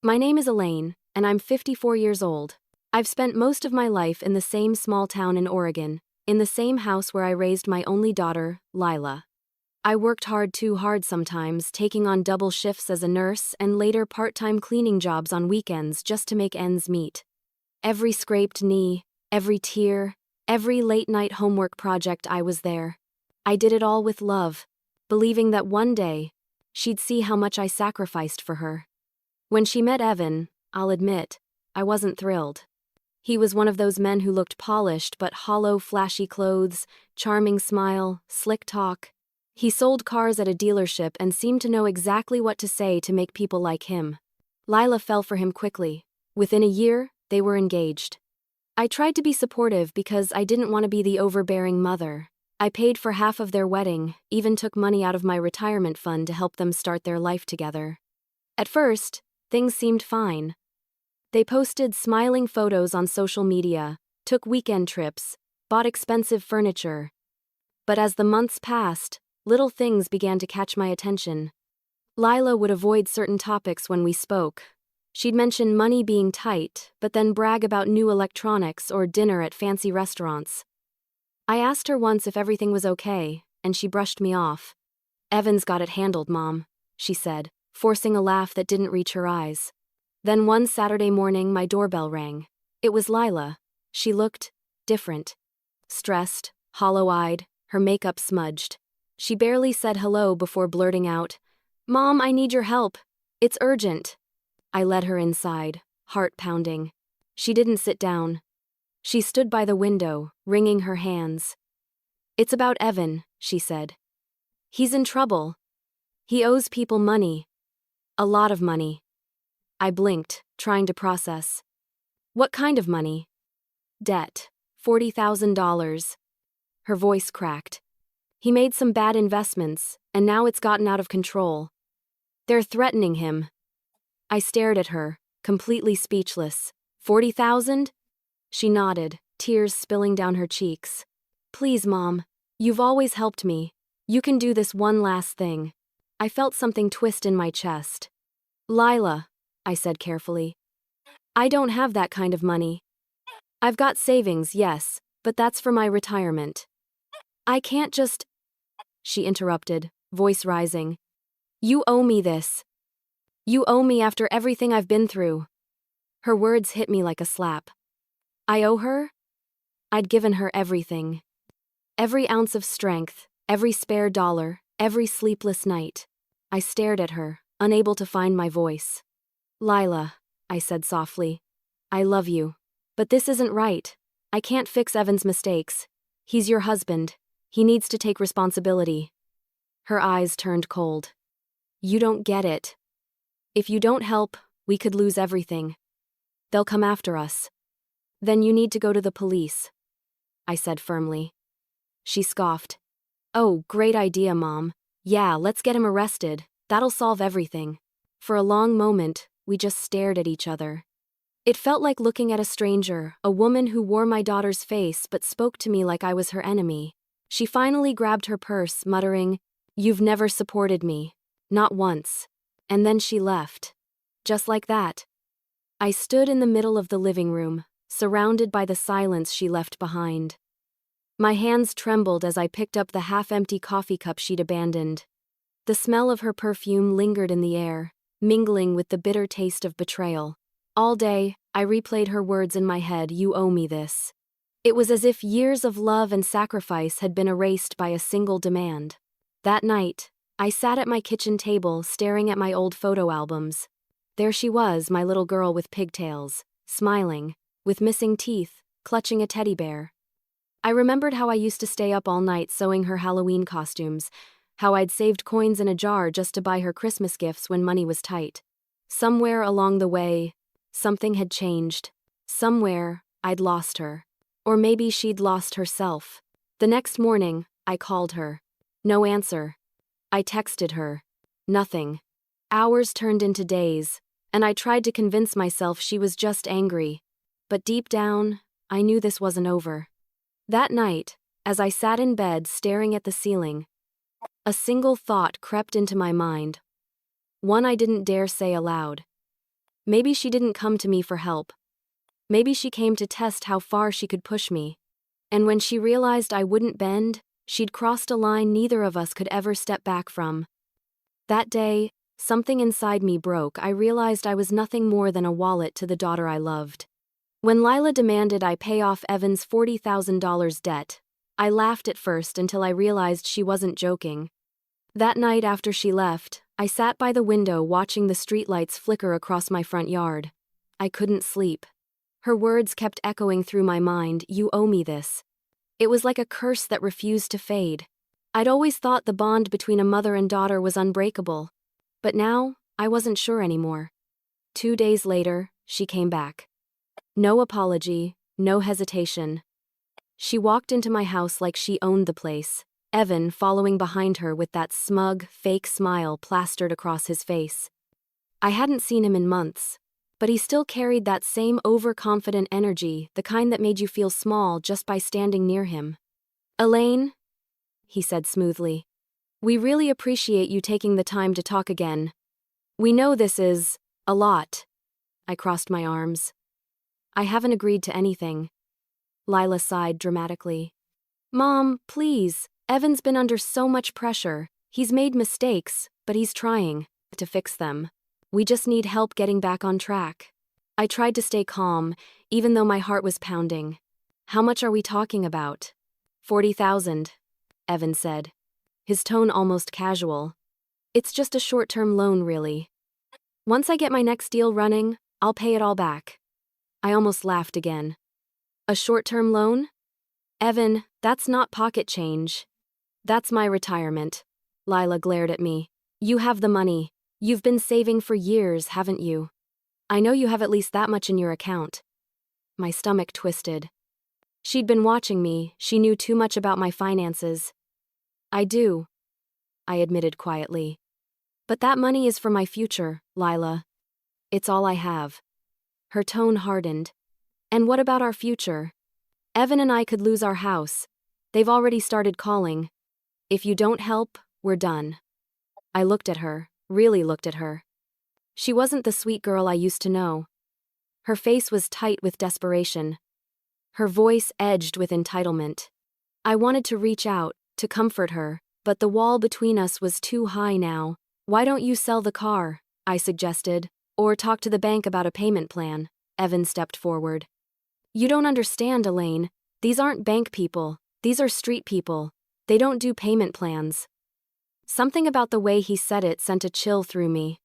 My name is Elaine, and I'm 54 years old. I've spent most of my life in the same small town in Oregon, in the same house where I raised my only daughter, Lila. I worked hard, too hard sometimes, taking on double shifts as a nurse and later part-time cleaning jobs on weekends just to make ends meet. Every scraped knee, every tear, every late-night homework project, I was there. I did it all with love, believing that one day, she'd see how much I sacrificed for her. When she met Evan, I'll admit, I wasn't thrilled. He was one of those men who looked polished but hollow, flashy clothes, charming smile, slick talk. He sold cars at a dealership and seemed to know exactly what to say to make people like him. Lila fell for him quickly. Within a year, they were engaged. I tried to be supportive because I didn't want to be the overbearing mother. I paid for half of their wedding, even took money out of my retirement fund to help them start their life together. At first, things seemed fine. They posted smiling photos on social media, took weekend trips, bought expensive furniture. But as the months passed, little things began to catch my attention. Lila would avoid certain topics when we spoke. She'd mention money being tight, but then brag about new electronics or dinner at fancy restaurants. I asked her once if everything was okay, and she brushed me off. "Evan's got it handled, Mom," she said, forcing a laugh that didn't reach her eyes. Then one Saturday morning, my doorbell rang. It was Lila. She looked different. Stressed, hollow-eyed, her makeup smudged. She barely said hello before blurting out, "Mom, I need your help. It's urgent." I led her inside, heart pounding. She didn't sit down. She stood by the window, wringing her hands. "It's about Evan," she said. "He's in trouble. He owes people money. A lot of money." I blinked, trying to process. "What kind of money?" "Debt. $40,000. Her voice cracked. "He made some bad investments, and now it's gotten out of control. They're threatening him." I stared at her, completely speechless. "40,000? She nodded, tears spilling down her cheeks. "Please, Mom. You've always helped me. You can do this one last thing." I felt something twist in my chest. "Lila," I said carefully. "I don't have that kind of money. I've got savings, yes, but that's for my retirement. I can't just—" She interrupted, voice rising. "You owe me this. You owe me after everything I've been through." Her words hit me like a slap. I owe her? I'd given her everything. Every ounce of strength, every spare dollar, every sleepless night. I stared at her, unable to find my voice. "Lila," I said softly. "I love you. But this isn't right. I can't fix Evan's mistakes. He's your husband. He needs to take responsibility." Her eyes turned cold. "You don't get it. If you don't help, we could lose everything. They'll come after us. Then you need to go to the police," I said firmly. She scoffed. "Oh, great idea, Mom. Yeah, let's get him arrested. That'll solve everything." For a long moment, we just stared at each other. It felt like looking at a stranger, a woman who wore my daughter's face but spoke to me like I was her enemy. She finally grabbed her purse, muttering, "You've never supported me. Not once." And then she left. Just like that. I stood in the middle of the living room, surrounded by the silence she left behind. My hands trembled as I picked up the half-empty coffee cup she'd abandoned. The smell of her perfume lingered in the air, mingling with the bitter taste of betrayal. All day, I replayed her words in my head, "You owe me this." It was as if years of love and sacrifice had been erased by a single demand. That night, I sat at my kitchen table staring at my old photo albums. There she was, my little girl with pigtails, smiling, with missing teeth, clutching a teddy bear. I remembered how I used to stay up all night sewing her Halloween costumes, how I'd saved coins in a jar just to buy her Christmas gifts when money was tight. Somewhere along the way, something had changed. Somewhere, I'd lost her. Or maybe she'd lost herself. The next morning, I called her. No answer. I texted her. Nothing. Hours turned into days, and I tried to convince myself she was just angry. But deep down, I knew this wasn't over. That night, as I sat in bed staring at the ceiling, a single thought crept into my mind. One I didn't dare say aloud. Maybe she didn't come to me for help. Maybe she came to test how far she could push me. And when she realized I wouldn't bend, she'd crossed a line neither of us could ever step back from. That day, something inside me broke. I realized I was nothing more than a wallet to the daughter I loved. When Lila demanded I pay off Evan's $40,000 debt, I laughed at first until I realized she wasn't joking. That night after she left, I sat by the window watching the streetlights flicker across my front yard. I couldn't sleep. Her words kept echoing through my mind, "You owe me this." It was like a curse that refused to fade. I'd always thought the bond between a mother and daughter was unbreakable. But now, I wasn't sure anymore. 2 days later, she came back. No apology, no hesitation. She walked into my house like she owned the place, Evan following behind her with that smug, fake smile plastered across his face. I hadn't seen him in months, but he still carried that same overconfident energy, the kind that made you feel small just by standing near him. "Elaine," he said smoothly, "we really appreciate you taking the time to talk again. We know this is a lot." I crossed my arms. "I haven't agreed to anything." Lila sighed dramatically. "Mom, please, Evan's been under so much pressure. He's made mistakes, but he's trying to fix them. We just need help getting back on track." I tried to stay calm, even though my heart was pounding. "How much are we talking about?" 40,000, Evan said, his tone almost casual. "It's just a short-term loan, really. Once I get my next deal running, I'll pay it all back." I almost laughed again. "A short-term loan? Evan, that's not pocket change. That's my retirement." Lila glared at me. "You have the money. You've been saving for years, haven't you? I know you have at least that much in your account." My stomach twisted. She'd been watching me. She knew too much about my finances. "I do," I admitted quietly. "But that money is for my future, Lila. It's all I have." Her tone hardened. "And what about our future? Evan and I could lose our house. They've already started calling. If you don't help, we're done." I looked at her, really looked at her. She wasn't the sweet girl I used to know. Her face was tight with desperation. Her voice edged with entitlement. I wanted to reach out, to comfort her, but the wall between us was too high now. "Why don't you sell the car?" I suggested. "Or talk to the bank about a payment plan." Evan stepped forward. "You don't understand, Elaine. These aren't bank people. These are street people. They don't do payment plans." Something about the way he said it sent a chill through me.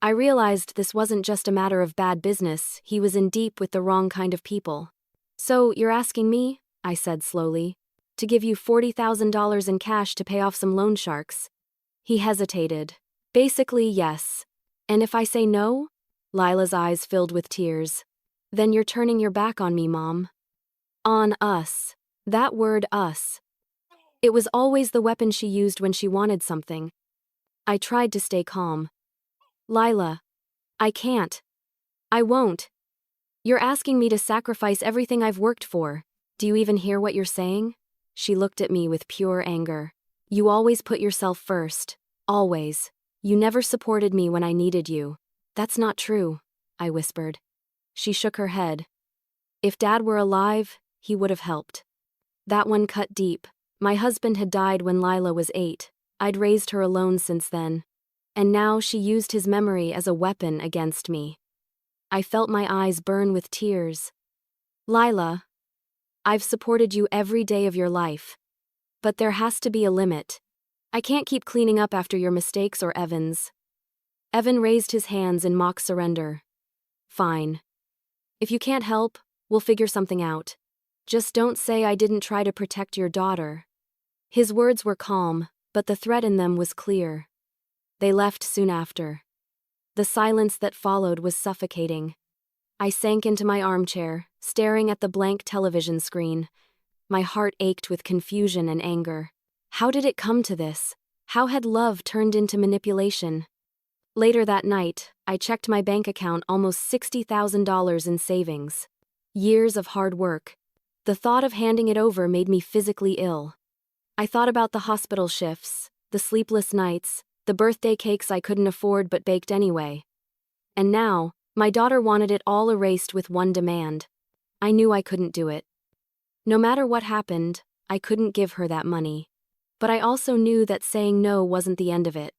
I realized this wasn't just a matter of bad business, he was in deep with the wrong kind of people. "So, you're asking me," I said slowly, "to give you $40,000 in cash to pay off some loan sharks?" He hesitated. "Basically, yes. And if I say no?" Lila's eyes filled with tears. "Then you're turning your back on me, Mom." On us. That word, us. It was always the weapon she used when she wanted something. I tried to stay calm. "Lila, I can't. I won't. You're asking me to sacrifice everything I've worked for. Do you even hear what you're saying?" She looked at me with pure anger. "You always put yourself first. Always. You never supported me when I needed you." "That's not true," I whispered. She shook her head. "If Dad were alive, he would have helped." That one cut deep. My husband had died when Lila was 8. I'd raised her alone since then. And now she used his memory as a weapon against me. I felt my eyes burn with tears. "Lila, I've supported you every day of your life. But there has to be a limit. I can't keep cleaning up after your mistakes or Evan's." Evan raised his hands in mock surrender. "Fine. If you can't help, we'll figure something out. Just don't say I didn't try to protect your daughter." His words were calm, but the threat in them was clear. They left soon after. The silence that followed was suffocating. I sank into my armchair, staring at the blank television screen. My heart ached with confusion and anger. How did it come to this? How had love turned into manipulation? Later that night, I checked my bank account, almost $60,000 in savings. Years of hard work. The thought of handing it over made me physically ill. I thought about the hospital shifts, the sleepless nights, the birthday cakes I couldn't afford but baked anyway. And now, My daughter wanted it all erased with one demand. I knew I couldn't do it. No matter what happened, I couldn't give her that money. But I also knew that saying no wasn't the end of it.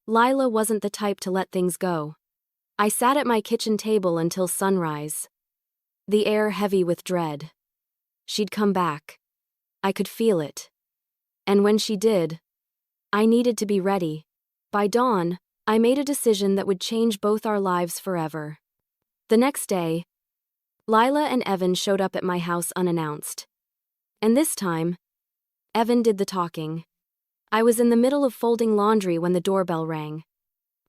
Lila wasn't the type to let things go. I sat at my kitchen table until sunrise, the air heavy with dread. She'd come back. I could feel it. And when she did, I needed to be ready. By dawn, I made a decision that would change both our lives forever. The next day, Lila and Evan showed up at my house unannounced. And this time, Evan did the talking. I was in the middle of folding laundry when the doorbell rang.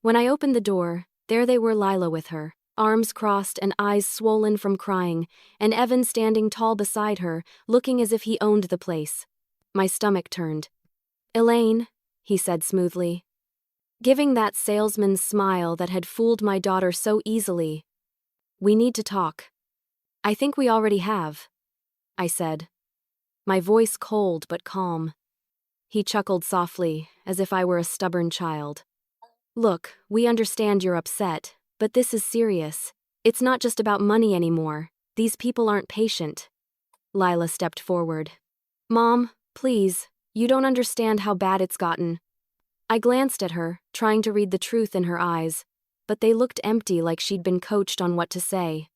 When I opened the door, there they were, Lila with her, arms crossed and eyes swollen from crying, and Evan standing tall beside her, looking as if he owned the place. My stomach turned. "Elaine," he said smoothly, giving that salesman's smile that had fooled my daughter so easily. "We need to talk." "I think we already have," I said, my voice cold but calm. He chuckled softly, as if I were a stubborn child. "Look, we understand you're upset, but this is serious. It's not just about money anymore. These people aren't patient." Lila stepped forward. "Mom, please, you don't understand how bad it's gotten." I glanced at her, trying to read the truth in her eyes, but they looked empty, like she'd been coached on what to say.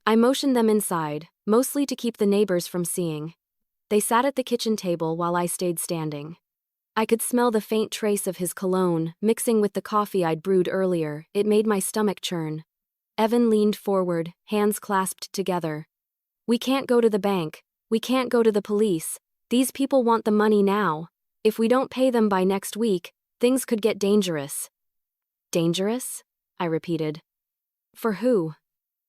I motioned them inside, mostly to keep the neighbors from seeing. They sat at the kitchen table while I stayed standing. I could smell the faint trace of his cologne, mixing with the coffee I'd brewed earlier. It made my stomach churn. Evan leaned forward, hands clasped together. "We can't go to the bank. We can't go to the police. These people want the money now. If we don't pay them by next week, things could get dangerous." "Dangerous?" I repeated. "For who?"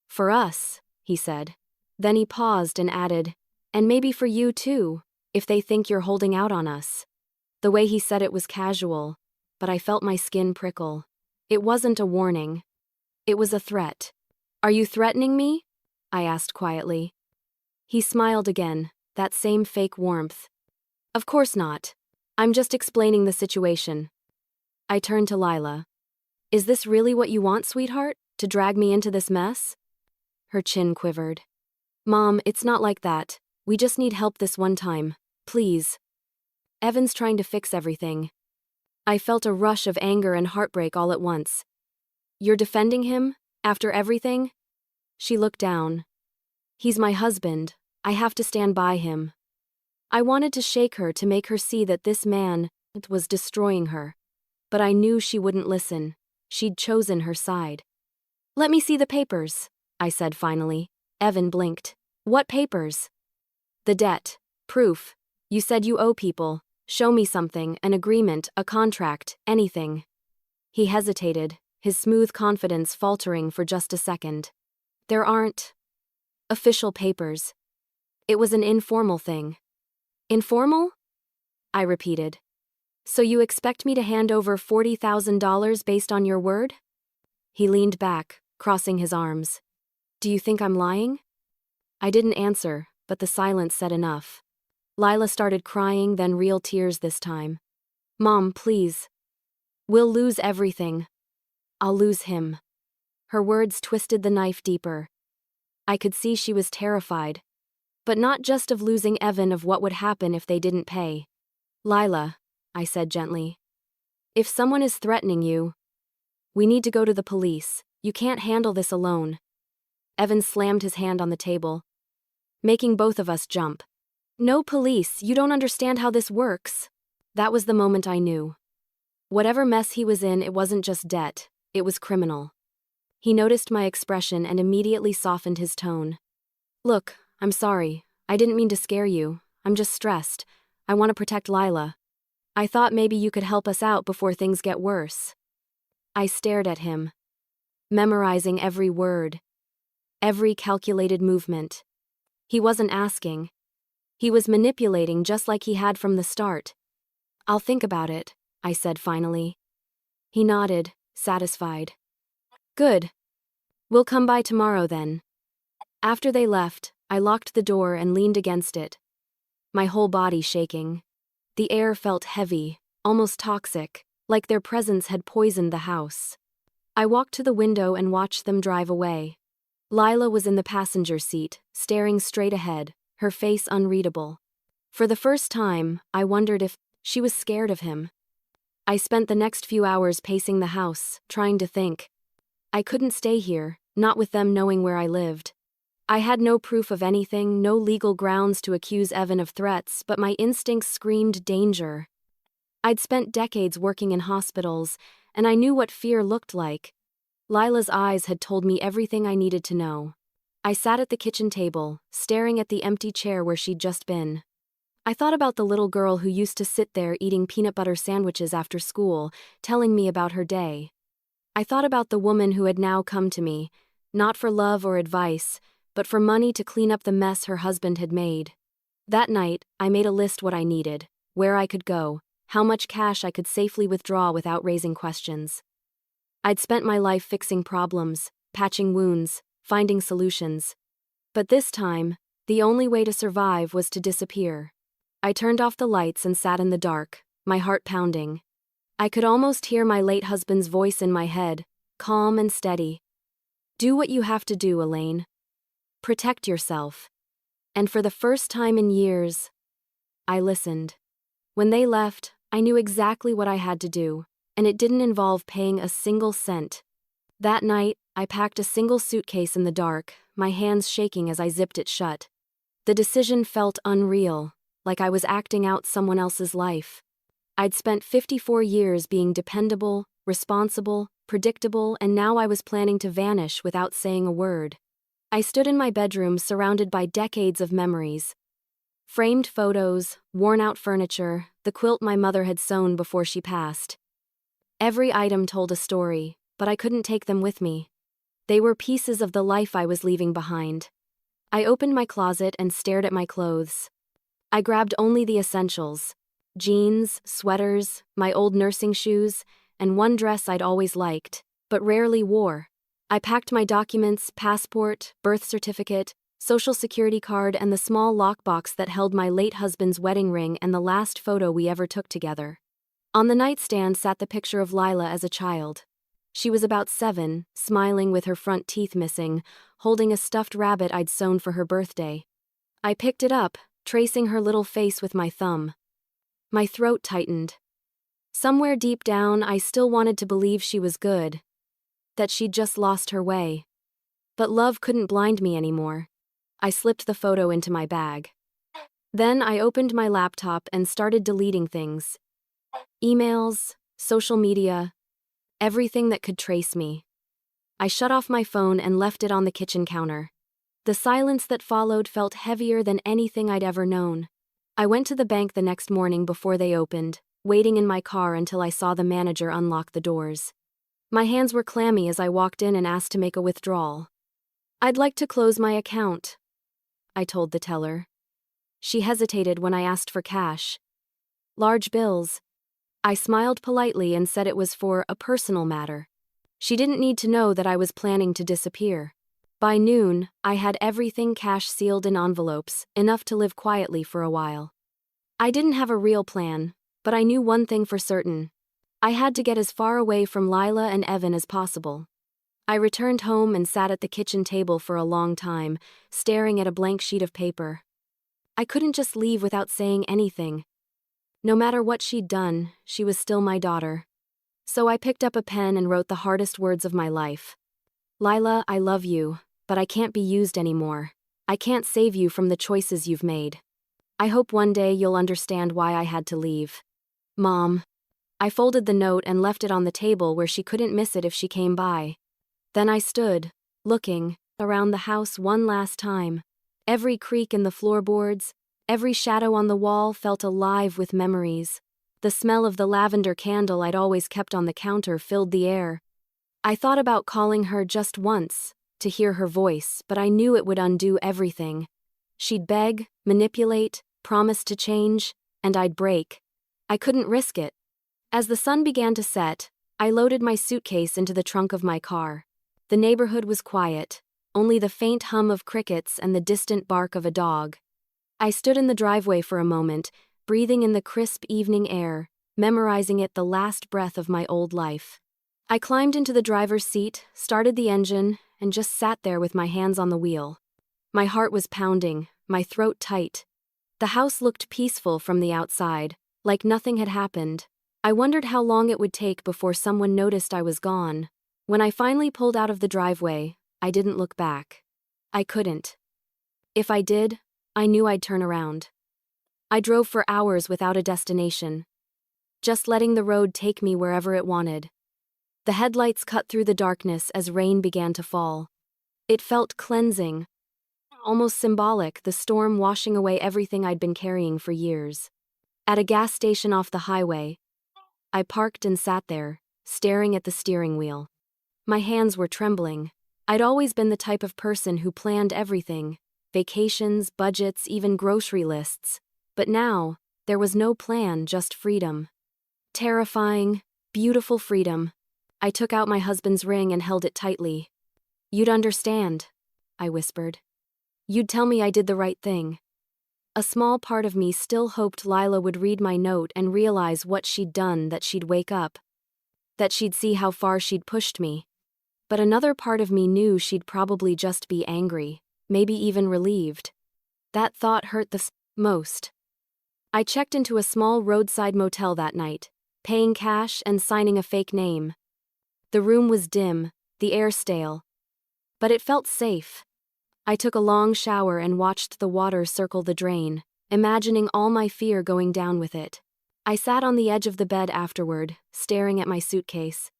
"For us," he said. Then he paused and added, "And maybe for you too, if they think you're holding out on us." The way he said it was casual, but I felt my skin prickle. It wasn't a warning. It was a threat. "Are you threatening me?" I asked quietly. He smiled again, that same fake warmth. "Of course not. I'm just explaining the situation." I turned to Lila. "Is this really what you want, sweetheart? To drag me into this mess?" Her chin quivered. "Mom, it's not like that. We just need help this one time. Please." "Evan's trying to fix everything." I felt a rush of anger and heartbreak all at once. "You're defending him? After everything?" She looked down. "He's my husband. I have to stand by him." I wanted to shake her to make her see that this man was destroying her. But I knew she wouldn't listen. She'd chosen her side. "Let me see the papers," I said finally. Evan blinked. "What papers?" "The debt. Proof. You said you owe people. Show me something, an agreement, a contract, anything." He hesitated, his smooth confidence faltering for just a second. "There aren't official papers. It was an informal thing." "Informal?" I repeated. "So you expect me to hand over $40,000 based on your word?" He leaned back, crossing his arms. "Do you think I'm lying?" I didn't answer, but the silence said enough. Lila started crying, then real tears this time. "Mom, please. We'll lose everything. I'll lose him." Her words twisted the knife deeper. I could see she was terrified. But not just of losing Evan, of what would happen if they didn't pay. "Lila," I said gently, "if someone is threatening you, we need to go to the police. You can't handle this alone." Evan slammed his hand on the table, making both of us jump. "No police, you don't understand how this works." That was the moment I knew. Whatever mess he was in, it wasn't just debt, it was criminal. He noticed my expression and immediately softened his tone. "Look, I'm sorry. I didn't mean to scare you. I'm just stressed. I want to protect Lila. I thought maybe you could help us out before things get worse." I stared at him, memorizing every word, every calculated movement. He wasn't asking. He was manipulating just like he had from the start. "I'll think about it," I said finally. He nodded, satisfied. "Good. We'll come by tomorrow then." After they left, I locked the door and leaned against it, my whole body shaking. The air felt heavy, almost toxic, like their presence had poisoned the house. I walked to the window and watched them drive away. Lila was in the passenger seat, staring straight ahead, her face unreadable. For the first time, I wondered if she was scared of him. I spent the next few hours pacing the house, trying to think. I couldn't stay here, not with them knowing where I lived. I had no proof of anything, no legal grounds to accuse Evan of threats, but my instincts screamed danger. I'd spent decades working in hospitals, and I knew what fear looked like. Lila's eyes had told me everything I needed to know. I sat at the kitchen table, staring at the empty chair where she'd just been. I thought about the little girl who used to sit there eating peanut butter sandwiches after school, telling me about her day. I thought about the woman who had now come to me, not for love or advice, but for money to clean up the mess her husband had made. That night, I made a list what I needed, where I could go, how much cash I could safely withdraw without raising questions. I'd spent my life fixing problems, patching wounds, finding solutions. But this time, the only way to survive was to disappear. I turned off the lights and sat in the dark, my heart pounding. I could almost hear my late husband's voice in my head, calm and steady. Do what you have to do, Elaine. Protect yourself. And for the first time in years, I listened. When they left, I knew exactly what I had to do, and it didn't involve paying a single cent. That night, I packed a single suitcase in the dark, my hands shaking as I zipped it shut. The decision felt unreal, like I was acting out someone else's life. I'd spent 54 years being dependable, responsible, predictable, and now I was planning to vanish without saying a word. I stood in my bedroom surrounded by decades of memories. Framed photos, worn-out furniture, the quilt my mother had sewn before she passed. Every item told a story, but I couldn't take them with me. They were pieces of the life I was leaving behind. I opened my closet and stared at my clothes. I grabbed only the essentials: jeans, sweaters, my old nursing shoes, and one dress I'd always liked, but rarely wore. I packed my documents, passport, birth certificate, social security card, and the small lockbox that held my late husband's wedding ring and the last photo we ever took together. On the nightstand sat the picture of Lila as a child. She was about 7, smiling with her front teeth missing, holding a stuffed rabbit I'd sewn for her birthday. I picked it up, tracing her little face with my thumb. My throat tightened. Somewhere deep down, I still wanted to believe she was good, that she'd just lost her way. But love couldn't blind me anymore. I slipped the photo into my bag. Then I opened my laptop and started deleting things. Emails, social media, everything that could trace me. I shut off my phone and left it on the kitchen counter. The silence that followed felt heavier than anything I'd ever known. I went to the bank the next morning before they opened, waiting in my car until I saw the manager unlock the doors. My hands were clammy as I walked in and asked to make a withdrawal. "I'd like to close my account," I told the teller. She hesitated when I asked for cash. "Large bills." I smiled politely and said it was for a personal matter. She didn't need to know that I was planning to disappear. By noon, I had everything cash sealed in envelopes, enough to live quietly for a while. I didn't have a real plan, but I knew one thing for certain. I had to get as far away from Lila and Evan as possible. I returned home and sat at the kitchen table for a long time, staring at a blank sheet of paper. I couldn't just leave without saying anything. No matter what she'd done, she was still my daughter. So I picked up a pen and wrote the hardest words of my life. "Lila, I love you, but I can't be used anymore. I can't save you from the choices you've made. I hope one day you'll understand why I had to leave. Mom." I folded the note and left it on the table where she couldn't miss it if she came by. Then I stood, looking around the house one last time. Every creak in the floorboards, every shadow on the wall felt alive with memories. The smell of the lavender candle I'd always kept on the counter filled the air. I thought about calling her just once, to hear her voice, but I knew it would undo everything. She'd beg, manipulate, promise to change, and I'd break. I couldn't risk it. As the sun began to set, I loaded my suitcase into the trunk of my car. The neighborhood was quiet, only the faint hum of crickets and the distant bark of a dog. I stood in the driveway for a moment, breathing in the crisp evening air, memorizing it the last breath of my old life. I climbed into the driver's seat, started the engine, and just sat there with my hands on the wheel. My heart was pounding, my throat tight. The house looked peaceful from the outside, like nothing had happened. I wondered how long it would take before someone noticed I was gone. When I finally pulled out of the driveway, I didn't look back. I couldn't. If I did, I knew I'd turn around. I drove for hours without a destination, just letting the road take me wherever it wanted. The headlights cut through the darkness as rain began to fall. It felt cleansing, almost symbolic, the storm washing away everything I'd been carrying for years. At a gas station off the highway, I parked and sat there, staring at the steering wheel. My hands were trembling. I'd always been the type of person who planned everything, vacations, budgets, even grocery lists. But now, there was no plan, just freedom. Terrifying, beautiful freedom. I took out my husband's ring and held it tightly. "You'd understand," I whispered. "You'd tell me I did the right thing." A small part of me still hoped Lila would read my note and realize what she'd done, that she'd wake up, that she'd see how far she'd pushed me. But another part of me knew she'd probably just be angry, maybe even relieved. That thought hurt the most. I checked into a small roadside motel that night, paying cash and signing a fake name. The room was dim, the air stale, but it felt safe. I took a long shower and watched the water circle the drain, imagining all my fear going down with it. I sat on the edge of the bed afterward, staring at my suitcase.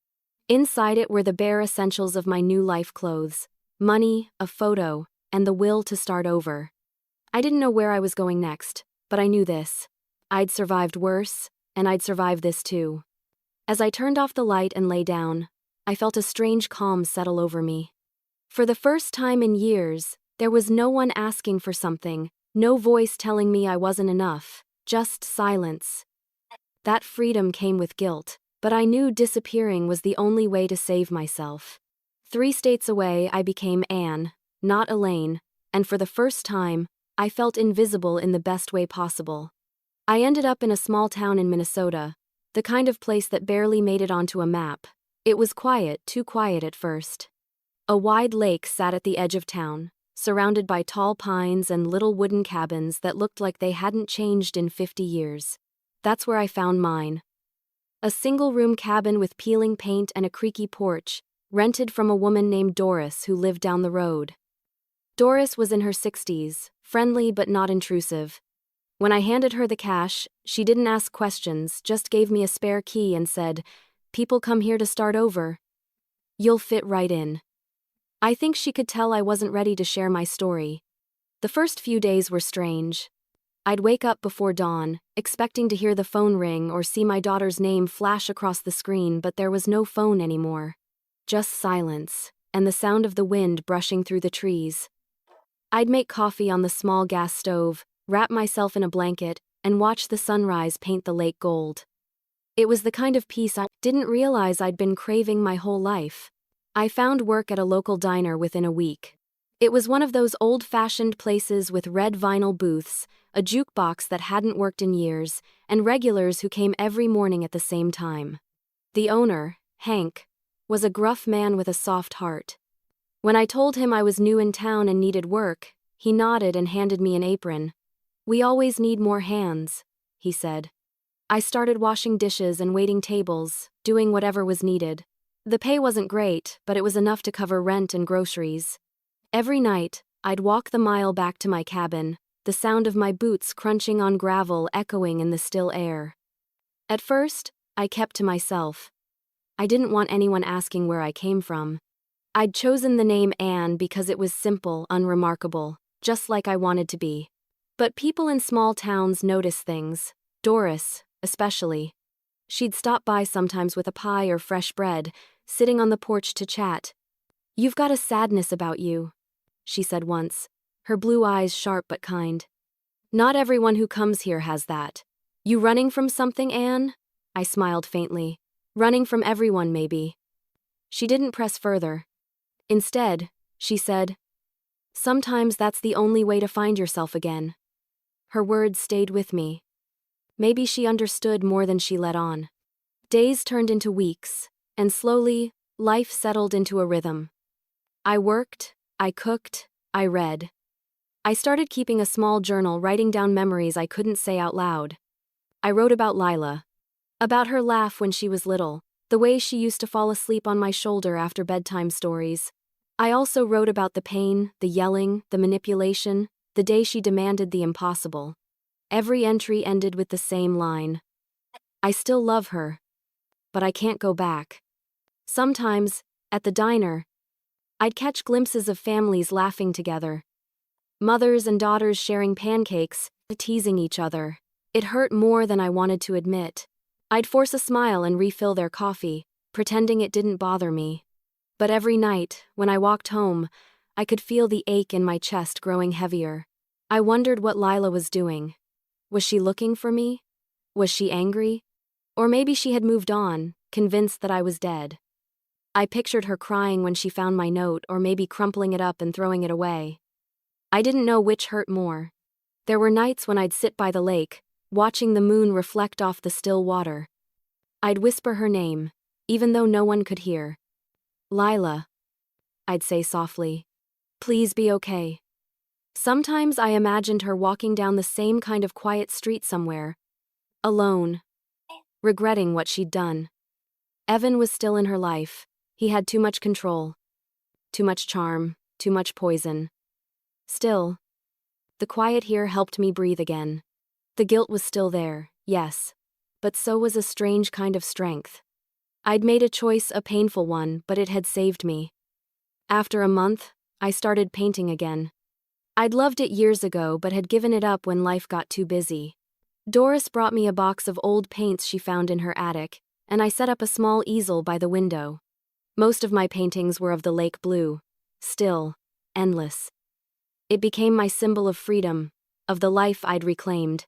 Inside it were the bare essentials of my new life clothes, money, a photo, and the will to start over. I didn't know where I was going next, but I knew this. I'd survived worse, and I'd survive this too. As I turned off the light and lay down, I felt a strange calm settle over me. For the first time in years, there was no one asking for something, no voice telling me I wasn't enough, just silence. That freedom came with guilt, but I knew disappearing was the only way to save myself. 3 states away, I became Anne, not Elaine, and for the first time, I felt invisible in the best way possible. I ended up in a small town in Minnesota, the kind of place that barely made it onto a map. It was quiet, too quiet at first. A wide lake sat at the edge of town, surrounded by tall pines and little wooden cabins that looked like they hadn't changed in 50 years. That's where I found mine. A single-room cabin with peeling paint and a creaky porch, rented from a woman named Doris who lived down the road. Doris was in her 60s, friendly but not intrusive. When I handed her the cash, she didn't ask questions, just gave me a spare key and said, "People come here to start over. You'll fit right in." I think she could tell I wasn't ready to share my story. The first few days were strange. I'd wake up before dawn, expecting to hear the phone ring or see my daughter's name flash across the screen, but there was no phone anymore. Just silence, and the sound of the wind brushing through the trees. I'd make coffee on the small gas stove, wrap myself in a blanket, and watch the sunrise paint the lake gold. It was the kind of peace I didn't realize I'd been craving my whole life. I found work at a local diner within a week. It was one of those old-fashioned places with red vinyl booths, a jukebox that hadn't worked in years, and regulars who came every morning at the same time. The owner, Hank, was a gruff man with a soft heart. When I told him I was new in town and needed work, he nodded and handed me an apron. "We always need more hands," he said. I started washing dishes and waiting tables, doing whatever was needed. The pay wasn't great, but it was enough to cover rent and groceries. Every night, I'd walk the mile back to my cabin, the sound of my boots crunching on gravel echoing in the still air. At first, I kept to myself. I didn't want anyone asking where I came from. I'd chosen the name Anne because it was simple, unremarkable, just like I wanted to be. But people in small towns notice things, Doris, especially. She'd stop by sometimes with a pie or fresh bread, sitting on the porch to chat. "You've got a sadness about you," she said once, her blue eyes sharp but kind. "Not everyone who comes here has that. You running from something, Anne?" I smiled faintly. "Running from everyone, maybe." She didn't press further. Instead, she said, "Sometimes that's the only way to find yourself again." Her words stayed with me. Maybe she understood more than she let on. Days turned into weeks. And slowly, life settled into a rhythm. I worked, I cooked, I read. I started keeping a small journal, writing down memories I couldn't say out loud. I wrote about Lila. About her laugh when she was little, the way she used to fall asleep on my shoulder after bedtime stories. I also wrote about the pain, the yelling, the manipulation, the day she demanded the impossible. Every entry ended with the same line. I still love her, but I can't go back. Sometimes, at the diner, I'd catch glimpses of families laughing together. Mothers and daughters sharing pancakes, teasing each other. It hurt more than I wanted to admit. I'd force a smile and refill their coffee, pretending it didn't bother me. But every night, when I walked home, I could feel the ache in my chest growing heavier. I wondered what Lila was doing. Was she looking for me? Was she angry? Or maybe she had moved on, convinced that I was dead. I pictured her crying when she found my note, or maybe crumpling it up and throwing it away. I didn't know which hurt more. There were nights when I'd sit by the lake, watching the moon reflect off the still water. I'd whisper her name, even though no one could hear. Lila, I'd say softly. Please be okay. Sometimes I imagined her walking down the same kind of quiet street somewhere, alone, regretting what she'd done. Evan was still in her life. He had too much control, too much charm, too much poison. Still, the quiet here helped me breathe again. The guilt was still there, yes, but so was a strange kind of strength. I'd made a choice, a painful one, but it had saved me. After a month, I started painting again. I'd loved it years ago but had given it up when life got too busy. Doris brought me a box of old paints she found in her attic, and I set up a small easel by the window. Most of my paintings were of the lake blue, still, endless. It became my symbol of freedom, of the life I'd reclaimed.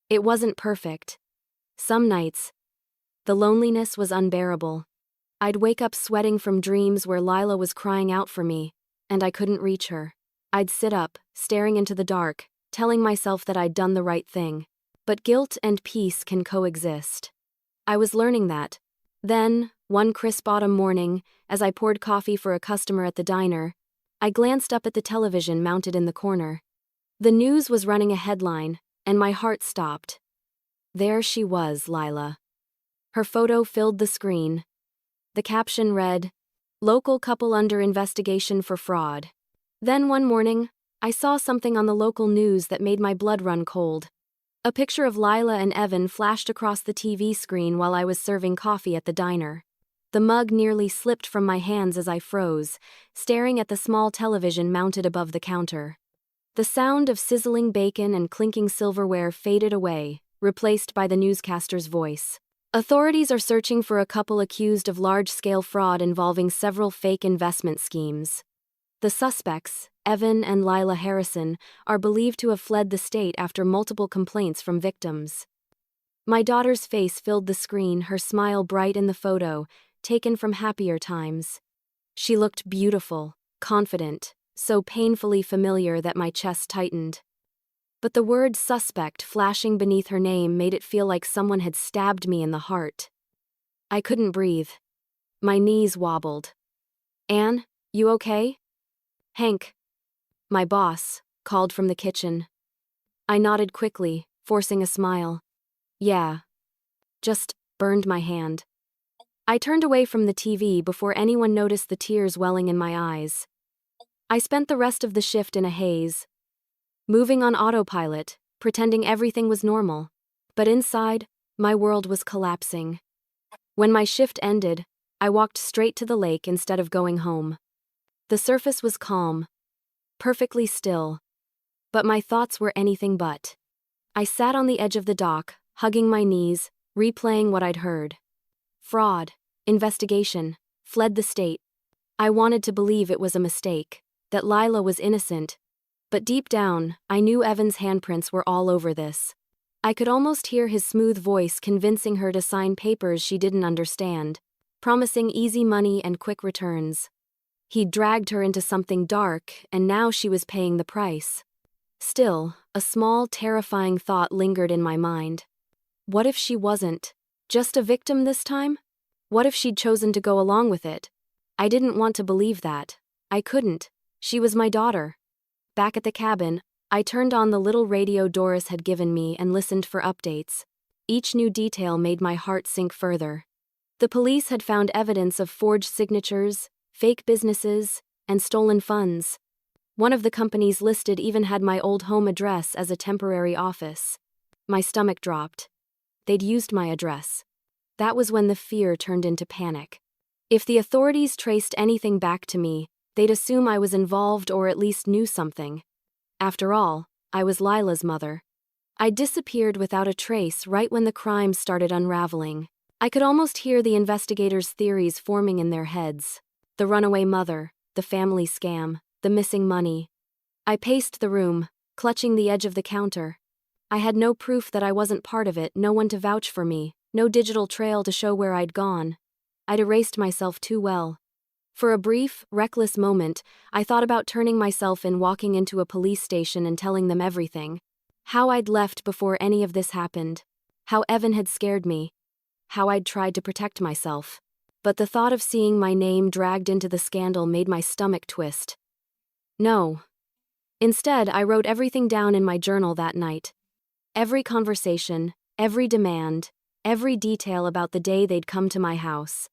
It wasn't perfect. Some nights, the loneliness was unbearable. I'd wake up sweating from dreams where Lila was crying out for me, and I couldn't reach her. I'd sit up, staring into the dark, telling myself that I'd done the right thing. But guilt and peace can coexist. I was learning that. Then, one crisp autumn morning, as I poured coffee for a customer at the diner, I glanced up at the television mounted in the corner. The news was running a headline, and my heart stopped. There she was, Lila. Her photo filled the screen. The caption read, "Local couple under investigation for fraud." Then one morning, I saw something on the local news that made my blood run cold. A picture of Lila and Evan flashed across the TV screen while I was serving coffee at the diner. The mug nearly slipped from my hands as I froze, staring at the small television mounted above the counter. The sound of sizzling bacon and clinking silverware faded away, replaced by the newscaster's voice. Authorities are searching for a couple accused of large-scale fraud involving several fake investment schemes. The suspects, Evan and Lila Harrison, are believed to have fled the state after multiple complaints from victims. My daughter's face filled the screen, her smile bright in the photo, taken from happier times. She looked beautiful, confident, so painfully familiar that my chest tightened. But the word suspect flashing beneath her name made it feel like someone had stabbed me in the heart. I couldn't breathe. My knees wobbled. "Anne, you okay?" Hank, my boss, called from the kitchen. I nodded quickly, forcing a smile. "Yeah. Just burned my hand." I turned away from the TV before anyone noticed the tears welling in my eyes. I spent the rest of the shift in a haze, moving on autopilot, pretending everything was normal. But inside, my world was collapsing. When my shift ended, I walked straight to the lake instead of going home. The surface was calm, perfectly still, but my thoughts were anything but. I sat on the edge of the dock, hugging my knees, replaying what I'd heard. Fraud, investigation, fled the state. I wanted to believe it was a mistake, that Lila was innocent, but deep down, I knew Evan's handprints were all over this. I could almost hear his smooth voice convincing her to sign papers she didn't understand, promising easy money and quick returns. He'd dragged her into something dark, and now she was paying the price. Still, a small, terrifying thought lingered in my mind. What if she wasn't just a victim this time? What if she'd chosen to go along with it? I didn't want to believe that. I couldn't. She was my daughter. Back at the cabin, I turned on the little radio Doris had given me and listened for updates. Each new detail made my heart sink further. The police had found evidence of forged signatures, fake businesses, and stolen funds. One of the companies listed even had my old home address as a temporary office. My stomach dropped. They'd used my address. That was when the fear turned into panic. If the authorities traced anything back to me, they'd assume I was involved or at least knew something. After all, I was Lila's mother. I disappeared without a trace right when the crime started unraveling. I could almost hear the investigators' theories forming in their heads. The runaway mother, the family scam, the missing money. I paced the room, clutching the edge of the counter. I had no proof that I wasn't part of it, no one to vouch for me, no digital trail to show where I'd gone. I'd erased myself too well. For a brief, reckless moment, I thought about turning myself in, walking into a police station and telling them everything. How I'd left before any of this happened. How Evan had scared me. How I'd tried to protect myself. But the thought of seeing my name dragged into the scandal made my stomach twist. No. Instead, I wrote everything down in my journal that night. Every conversation, every demand, every detail about the day they'd come to my house.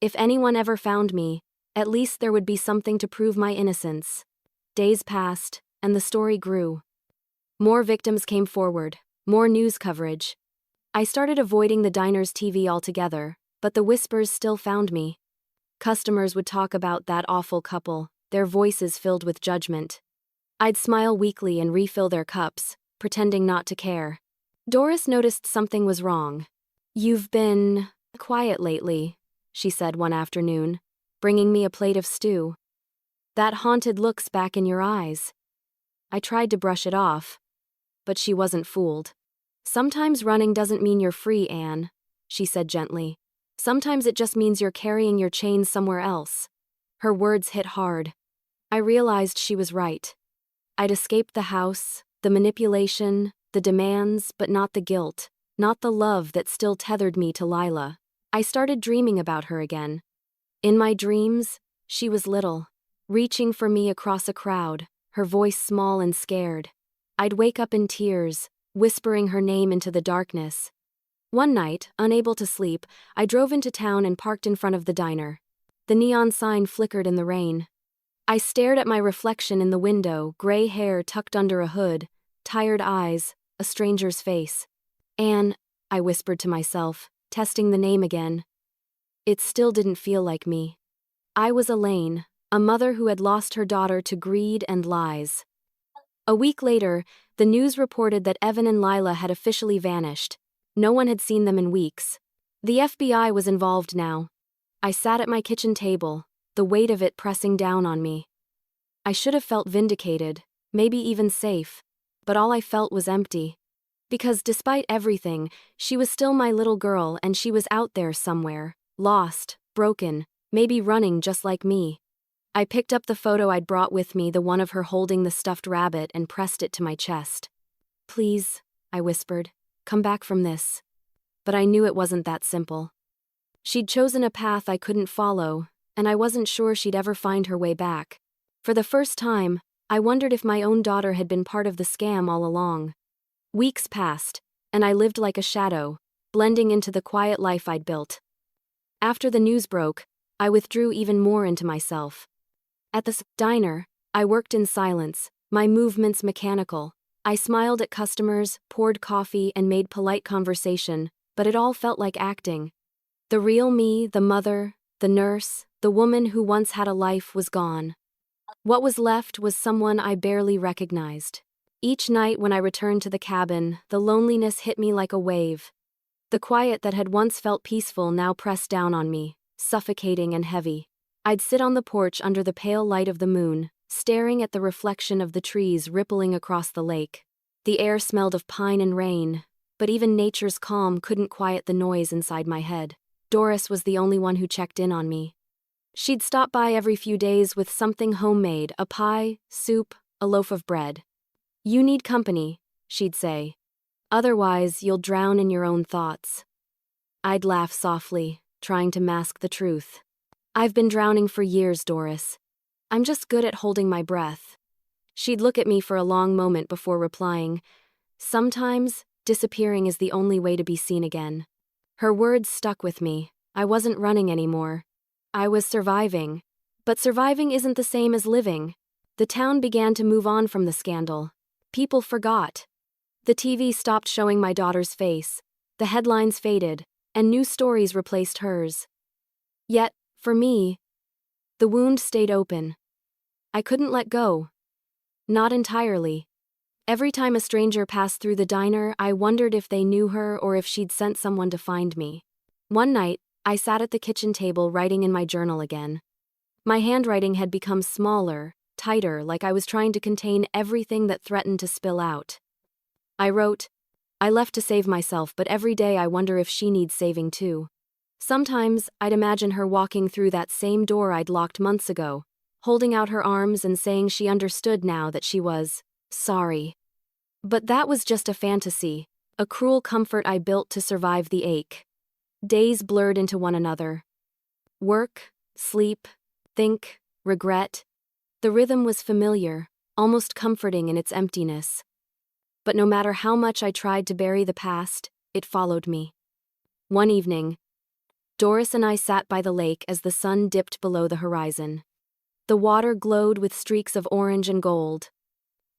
If anyone ever found me, at least there would be something to prove my innocence. Days passed, and the story grew. More victims came forward, more news coverage. I started avoiding the diner's TV altogether, but the whispers still found me. Customers would talk about that awful couple, their voices filled with judgment. I'd smile weakly and refill their cups, pretending not to care. Doris noticed something was wrong. "You've been quiet lately," she said one afternoon, bringing me a plate of stew. "That haunted look's back in your eyes." I tried to brush it off, but she wasn't fooled. "Sometimes running doesn't mean you're free, Anne," she said gently. "Sometimes it just means you're carrying your chains somewhere else." Her words hit hard. I realized she was right. I'd escaped the house, the manipulation, the demands, but not the guilt, not the love that still tethered me to Lila. I started dreaming about her again. In my dreams, she was little, reaching for me across a crowd, her voice small and scared. I'd wake up in tears, whispering her name into the darkness. One night, unable to sleep, I drove into town and parked in front of the diner. The neon sign flickered in the rain. I stared at my reflection in the window, gray hair tucked under a hood, tired eyes, a stranger's face. "Anne," I whispered to myself, testing the name again. It still didn't feel like me. I was Elaine, a mother who had lost her daughter to greed and lies. A week later, the news reported that Evan and Lila had officially vanished. No one had seen them in weeks. The FBI was involved now. I sat at my kitchen table, the weight of it pressing down on me. I should have felt vindicated, maybe even safe, but all I felt was empty. Because despite everything, she was still my little girl, and she was out there somewhere, lost, broken, maybe running just like me. I picked up the photo I'd brought with me, the one of her holding the stuffed rabbit, and pressed it to my chest. "Please," I whispered, "come back from this." But I knew it wasn't that simple. She'd chosen a path I couldn't follow, and I wasn't sure she'd ever find her way back. For the first time, I wondered if my own daughter had been part of the scam all along. Weeks passed, and I lived like a shadow, blending into the quiet life I'd built. After the news broke, I withdrew even more into myself. At the diner, I worked in silence, my movements mechanical. I smiled at customers, poured coffee, and made polite conversation, but it all felt like acting. The real me, the mother, the nurse, the woman who once had a life, was gone. What was left was someone I barely recognized. Each night when I returned to the cabin, the loneliness hit me like a wave. The quiet that had once felt peaceful now pressed down on me, suffocating and heavy. I'd sit on the porch under the pale light of the moon, staring at the reflection of the trees rippling across the lake. The air smelled of pine and rain, but even nature's calm couldn't quiet the noise inside my head. Doris was the only one who checked in on me. She'd stop by every few days with something homemade, a pie, soup, a loaf of bread. "You need company," she'd say. "Otherwise, you'll drown in your own thoughts." I'd laugh softly, trying to mask the truth. "I've been drowning for years, Doris. I'm just good at holding my breath." She'd look at me for a long moment before replying, "Sometimes, disappearing is the only way to be seen again." Her words stuck with me. I wasn't running anymore. I was surviving. But surviving isn't the same as living. The town began to move on from the scandal. People forgot. The TV stopped showing my daughter's face. The headlines faded, and new stories replaced hers. Yet, for me, the wound stayed open. I couldn't let go. Not entirely. Every time a stranger passed through the diner, I wondered if they knew her or if she'd sent someone to find me. One night, I sat at the kitchen table writing in my journal again. My handwriting had become smaller, tighter, like I was trying to contain everything that threatened to spill out. I wrote, "I left to save myself, but every day I wonder if she needs saving too." Sometimes, I'd imagine her walking through that same door I'd locked months ago, holding out her arms and saying she understood now that she was sorry. But that was just a fantasy, a cruel comfort I built to survive the ache. Days blurred into one another. Work, sleep, think, regret. The rhythm was familiar, almost comforting in its emptiness. But no matter how much I tried to bury the past, it followed me. One evening, Doris and I sat by the lake as the sun dipped below the horizon. The water glowed with streaks of orange and gold.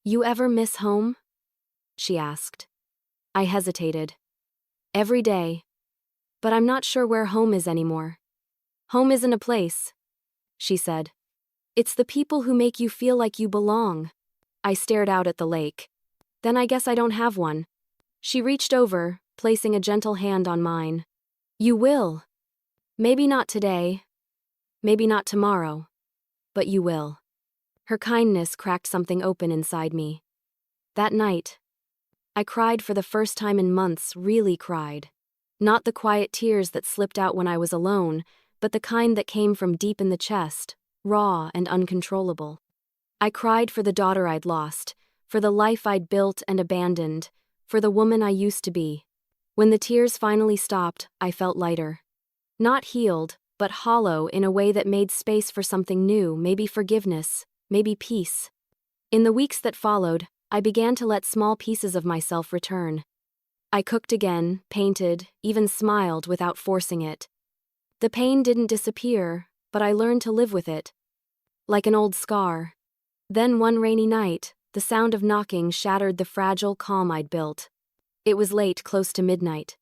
"You ever miss home?" she asked. I hesitated. "Every day. But I'm not sure where home is anymore." "Home isn't a place," she said. "It's the people who make you feel like you belong." I stared out at the lake. "Then I guess I don't have one." She reached over, placing a gentle hand on mine. "You will. Maybe not today. Maybe not tomorrow. But you will." Her kindness cracked something open inside me. That night, I cried for the first time in months, really cried. Not the quiet tears that slipped out when I was alone, but the kind that came from deep in the chest, raw and uncontrollable. I cried for the daughter I'd lost, for the life I'd built and abandoned, for the woman I used to be. When the tears finally stopped, I felt lighter. Not healed, but hollow in a way that made space for something new, maybe forgiveness, maybe peace. In the weeks that followed, I began to let small pieces of myself return. I cooked again, painted, even smiled without forcing it. The pain didn't disappear, but I learned to live with it. Like an old scar. Then one rainy night, the sound of knocking shattered the fragile calm I'd built. It was late, close to midnight.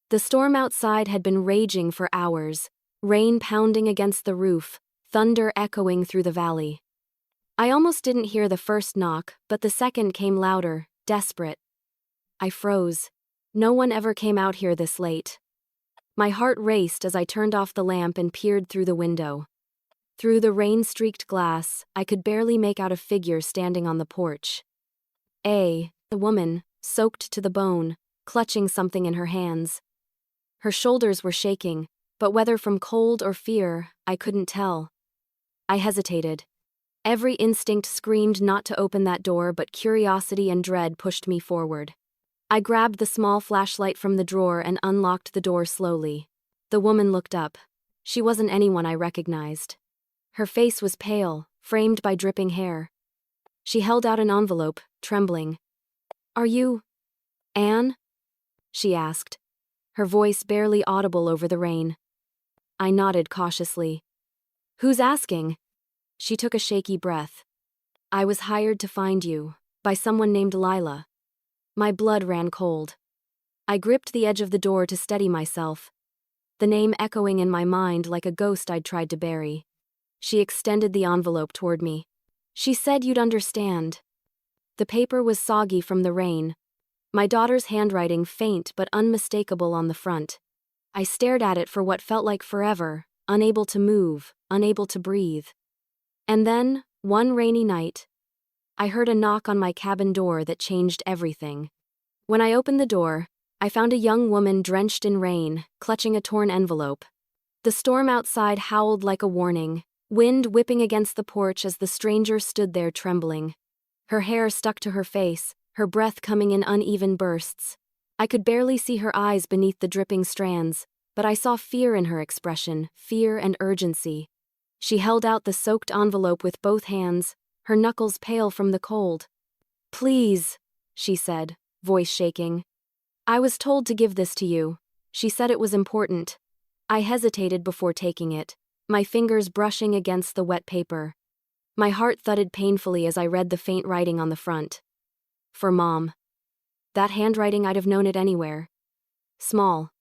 The storm outside had been raging for hours, rain pounding against the roof, thunder echoing through the valley. I almost didn't hear the first knock, but the second came louder, desperate. I froze. No one ever came out here this late. My heart raced as I turned off the lamp and peered through the window. Through the rain-streaked glass, I could barely make out a figure standing on the porch. A woman, soaked to the bone, clutching something in her hands. Her shoulders were shaking, but whether from cold or fear, I couldn't tell. I hesitated. Every instinct screamed not to open that door, but curiosity and dread pushed me forward. I grabbed the small flashlight from the drawer and unlocked the door slowly. The woman looked up. She wasn't anyone I recognized. Her face was pale, framed by dripping hair. She held out an envelope, trembling. "Are you Anne?" she asked, her voice barely audible over the rain. I nodded cautiously. "Who's asking?" She took a shaky breath. "I was hired to find you, by someone named Lila." My blood ran cold. I gripped the edge of the door to steady myself, the name echoing in my mind like a ghost I'd tried to bury. She extended the envelope toward me. "She said you'd understand." The paper was soggy from the rain, my daughter's handwriting faint but unmistakable on the front. I stared at it for what felt like forever, unable to move, unable to breathe. And then, one rainy night, I heard a knock on my cabin door that changed everything. When I opened the door, I found a young woman drenched in rain, clutching a torn envelope. The storm outside howled like a warning, wind whipping against the porch as the stranger stood there trembling. Her hair stuck to her face, her breath coming in uneven bursts. I could barely see her eyes beneath the dripping strands, but I saw fear in her expression, fear and urgency. She held out the soaked envelope with both hands, her knuckles pale from the cold. "Please," she said, voice shaking. "I was told to give this to you." She said it was important. I hesitated before taking it, my fingers brushing against the wet paper. My heart thudded painfully as I read the faint writing on the front. For Mom. That handwriting, I'd have known it anywhere. Small.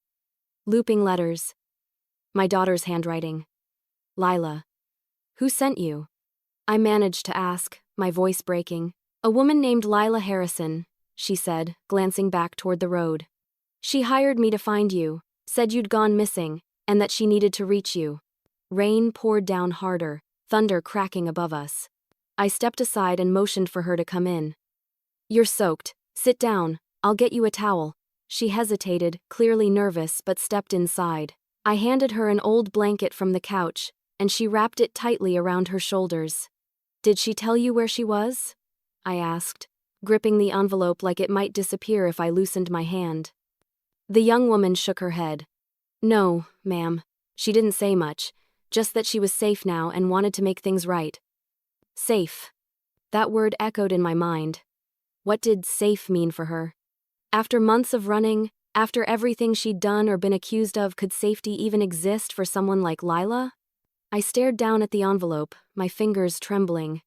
Looping letters. My daughter's handwriting. Lila. "Who sent you?" I managed to ask, my voice breaking. "A woman named Lila Harrison," she said, glancing back toward the road. "She hired me to find you, said you'd gone missing, and that she needed to reach you." Rain poured down harder, thunder cracking above us. I stepped aside and motioned for her to come in. "You're soaked. Sit down, I'll get you a towel." She hesitated, clearly nervous, but stepped inside. I handed her an old blanket from the couch, and she wrapped it tightly around her shoulders. "Did she tell you where she was?" I asked, gripping the envelope like it might disappear if I loosened my hand. The young woman shook her head. "No, ma'am. She didn't say much, just that she was safe now and wanted to make things right." Safe. That word echoed in my mind. What did safe mean for her? After months of running, after everything she'd done or been accused of, could safety even exist for someone like Lila? I stared down at the envelope, my fingers trembling.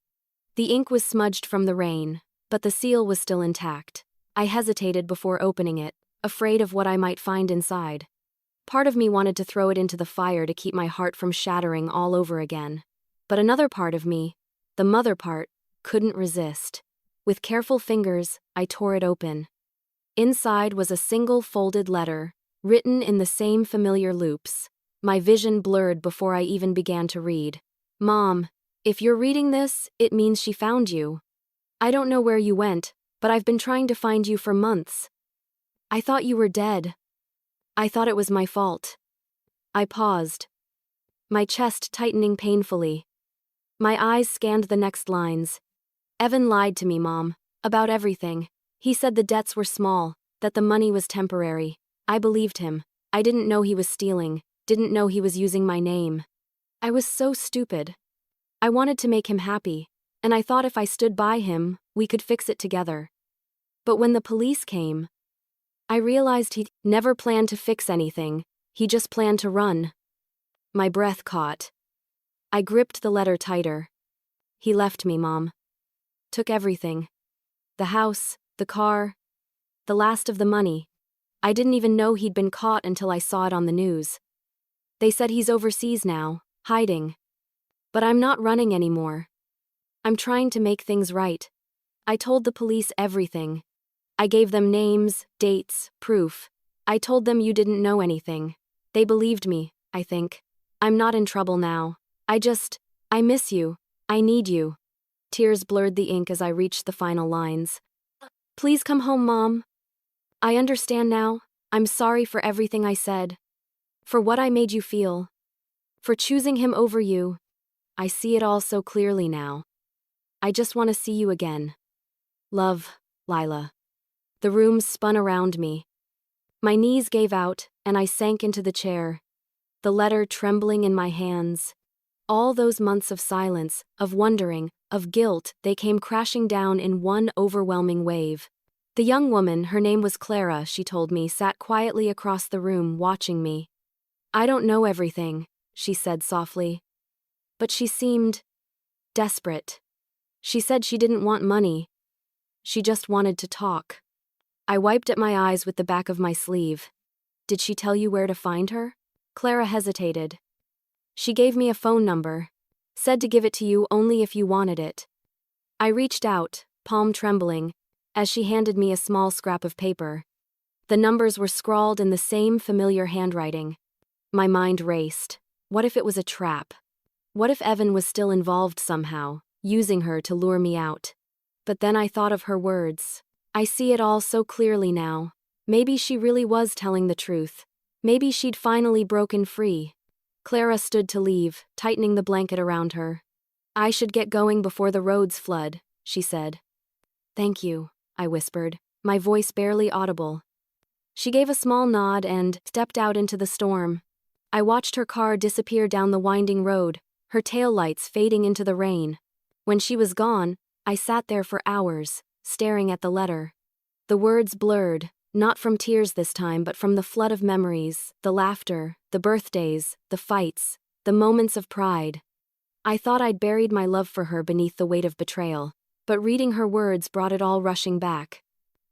The ink was smudged from the rain, but the seal was still intact. I hesitated before opening it, afraid of what I might find inside. Part of me wanted to throw it into the fire to keep my heart from shattering all over again. But another part of me, the mother part, couldn't resist. With careful fingers, I tore it open. Inside was a single folded letter, written in the same familiar loops. My vision blurred before I even began to read. "Mom, if you're reading this, it means she found you. I don't know where you went, but I've been trying to find you for months. I thought you were dead. I thought it was my fault." I paused, my chest tightening painfully. My eyes scanned the next lines. "Evan lied to me, Mom, about everything. He said the debts were small, that the money was temporary. I believed him. I didn't know he was stealing, didn't know he was using my name. I was so stupid. I wanted to make him happy, and I thought if I stood by him, we could fix it together. But when the police came, I realized he never planned to fix anything, he just planned to run." My breath caught. I gripped the letter tighter. "He left me, Mom. Took everything. The house, the car, the last of the money. I didn't even know he'd been caught until I saw it on the news. They said he's overseas now, hiding. But I'm not running anymore. I'm trying to make things right. I told the police everything. I gave them names, dates, proof. I told them you didn't know anything. They believed me, I think. I'm not in trouble now. I miss you. I need you." Tears blurred the ink as I reached the final lines. "Please come home, Mom. I understand now. I'm sorry for everything I said. For what I made you feel. For choosing him over you. I see it all so clearly now. I just want to see you again. Love, Lila." The room spun around me. My knees gave out, and I sank into the chair, the letter trembling in my hands. All those months of silence, of wondering, of guilt, they came crashing down in one overwhelming wave. The young woman, her name was Clara, she told me, sat quietly across the room watching me. "I don't know everything," she said softly. But she seemed desperate. She said she didn't want money. She just wanted to talk. I wiped at my eyes with the back of my sleeve. "Did she tell you where to find her?" Clara hesitated. "She gave me a phone number. Said to give it to you only if you wanted it." I reached out, palm trembling, as she handed me a small scrap of paper. The numbers were scrawled in the same familiar handwriting. My mind raced. What if it was a trap? What if Evan was still involved somehow, using her to lure me out? But then I thought of her words. I see it all so clearly now. Maybe she really was telling the truth. Maybe she'd finally broken free. Clara stood to leave, tightening the blanket around her. "I should get going before the roads flood," she said. "Thank you," I whispered, my voice barely audible. She gave a small nod and stepped out into the storm. I watched her car disappear down the winding road, her taillights fading into the rain. When she was gone, I sat there for hours, staring at the letter. The words blurred, not from tears this time but from the flood of memories, the laughter, the birthdays, the fights, the moments of pride. I thought I'd buried my love for her beneath the weight of betrayal, but reading her words brought it all rushing back.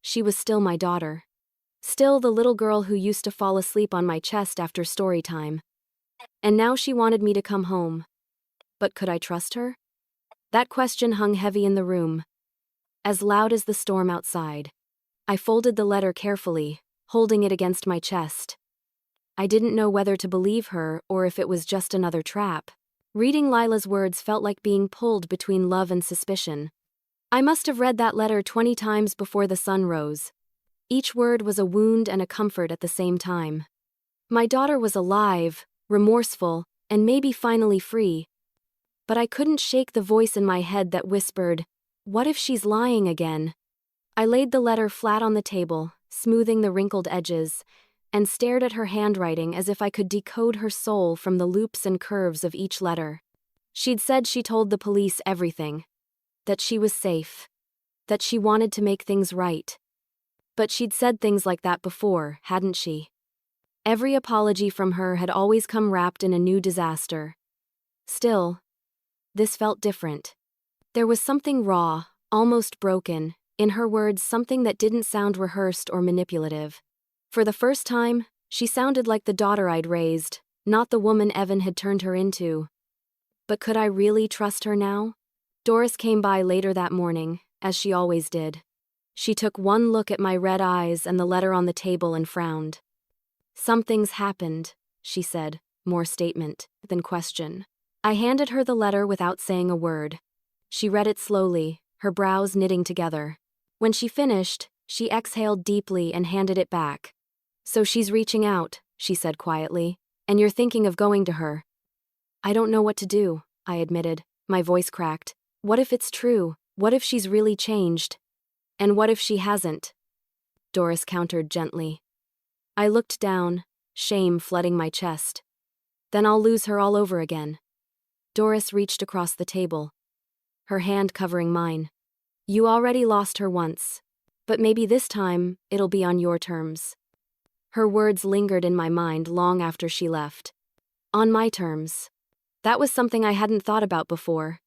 She was still my daughter. Still the little girl who used to fall asleep on my chest after story time. And now she wanted me to come home. But could I trust her? That question hung heavy in the room, as loud as the storm outside. I folded the letter carefully, holding it against my chest. I didn't know whether to believe her or if it was just another trap. Reading Lila's words felt like being pulled between love and suspicion. I must have read that letter 20 times before the sun rose. Each word was a wound and a comfort at the same time. My daughter was alive, remorseful, and maybe finally free. But I couldn't shake the voice in my head that whispered, "What if she's lying again?" I laid the letter flat on the table, smoothing the wrinkled edges, and stared at her handwriting as if I could decode her soul from the loops and curves of each letter. She'd said she told the police everything. That she was safe. That she wanted to make things right. But she'd said things like that before, hadn't she? Every apology from her had always come wrapped in a new disaster. Still, this felt different. There was something raw, almost broken, in her words, something that didn't sound rehearsed or manipulative. For the first time, she sounded like the daughter I'd raised, not the woman Evan had turned her into. But could I really trust her now? Doris came by later that morning, as she always did. She took one look at my red eyes and the letter on the table and frowned. "Something's happened," she said, more statement than question. I handed her the letter without saying a word. She read it slowly, her brows knitting together. When she finished, she exhaled deeply and handed it back. "So she's reaching out," she said quietly, "and you're thinking of going to her." "I don't know what to do," I admitted, my voice cracked. "What if it's true? What if she's really changed? And what if she hasn't?" Doris countered gently. I looked down, shame flooding my chest. "Then I'll lose her all over again." Doris reached across the table, her hand covering mine. "You already lost her once, but maybe this time it'll be on your terms." Her words lingered in my mind long after she left. On my terms. That was something I hadn't thought about before.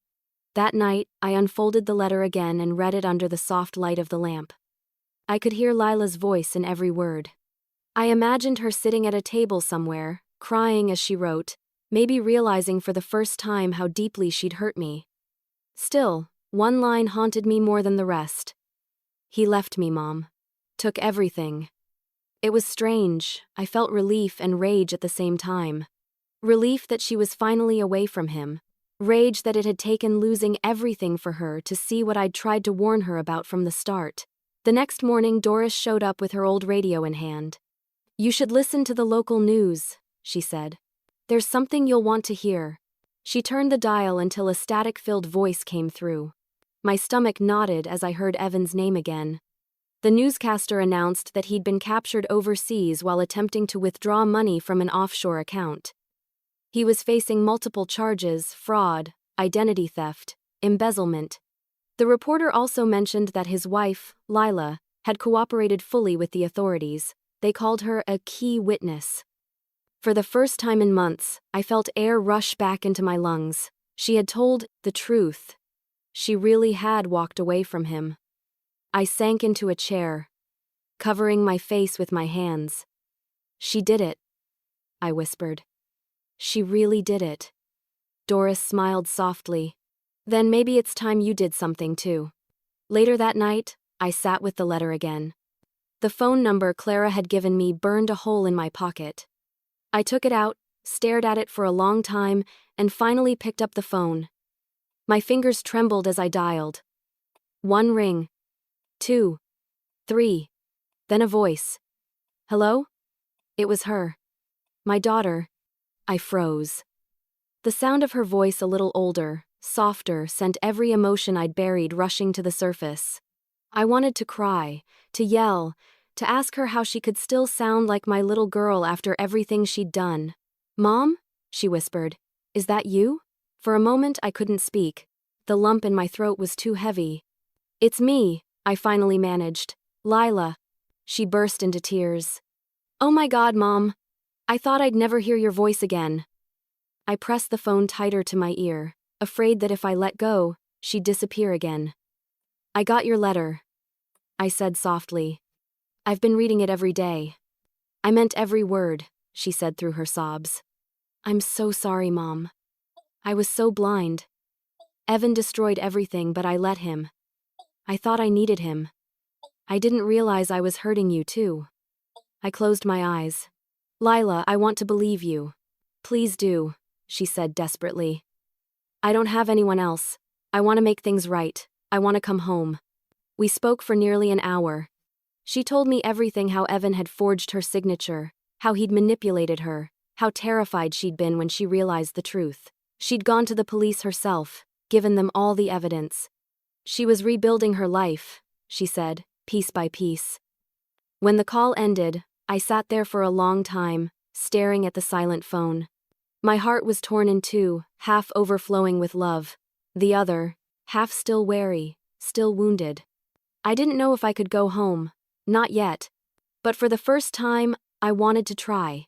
That night, I unfolded the letter again and read it under the soft light of the lamp. I could hear Lila's voice in every word. I imagined her sitting at a table somewhere, crying as she wrote, maybe realizing for the first time how deeply she'd hurt me. Still, one line haunted me more than the rest. "He left me, Mom. Took everything." It was strange. I felt relief and rage at the same time. Relief that she was finally away from him. Rage that it had taken losing everything for her to see what I'd tried to warn her about from the start. The next morning, Doris showed up with her old radio in hand. "You should listen to the local news," she said. "There's something you'll want to hear." She turned the dial until a static-filled voice came through. My stomach knotted as I heard Evan's name again. The newscaster announced that he'd been captured overseas while attempting to withdraw money from an offshore account. He was facing multiple charges: fraud, identity theft, embezzlement. The reporter also mentioned that his wife, Lila, had cooperated fully with the authorities. They called her a key witness. For the first time in months, I felt air rush back into my lungs. She had told the truth. She really had walked away from him. I sank into a chair, covering my face with my hands. "She did it," I whispered. "She really did it." Doris smiled softly. "Then maybe it's time you did something too." Later that night, I sat with the letter again. The phone number Clara had given me burned a hole in my pocket. I took it out, stared at it for a long time, and finally picked up the phone. My fingers trembled as I dialed. 1 ring. 2. 3. Then a voice. "Hello?" It was her. My daughter. I froze. The sound of her voice, a little older, softer, sent every emotion I'd buried rushing to the surface. I wanted to cry, to yell, To ask her how she could still sound like my little girl after everything she'd done. "Mom?" she whispered. "Is that you?" For a moment I couldn't speak. The lump in my throat was too heavy. "It's me," I finally managed. "Lila." She burst into tears. "Oh my God, Mom. I thought I'd never hear your voice again." I pressed the phone tighter to my ear, afraid that if I let go, she'd disappear again. "I got your letter," I said softly. "I've been reading it every day." "I meant every word," she said through her sobs. "I'm so sorry, Mom. I was so blind. Evan destroyed everything, but I let him. I thought I needed him. I didn't realize I was hurting you too." I closed my eyes. "Lila, I want to believe you. Please do," she said desperately. "I don't have anyone else. I want to make things right. I want to come home." We spoke for nearly an hour. She told me everything: how Evan had forged her signature, how he'd manipulated her, how terrified she'd been when she realized the truth. She'd gone to the police herself, given them all the evidence. She was rebuilding her life, she said, piece by piece. When the call ended, I sat there for a long time, staring at the silent phone. My heart was torn in two, half overflowing with love, the other, half still wary, still wounded. I didn't know if I could go home, not yet. But for the first time, I wanted to try.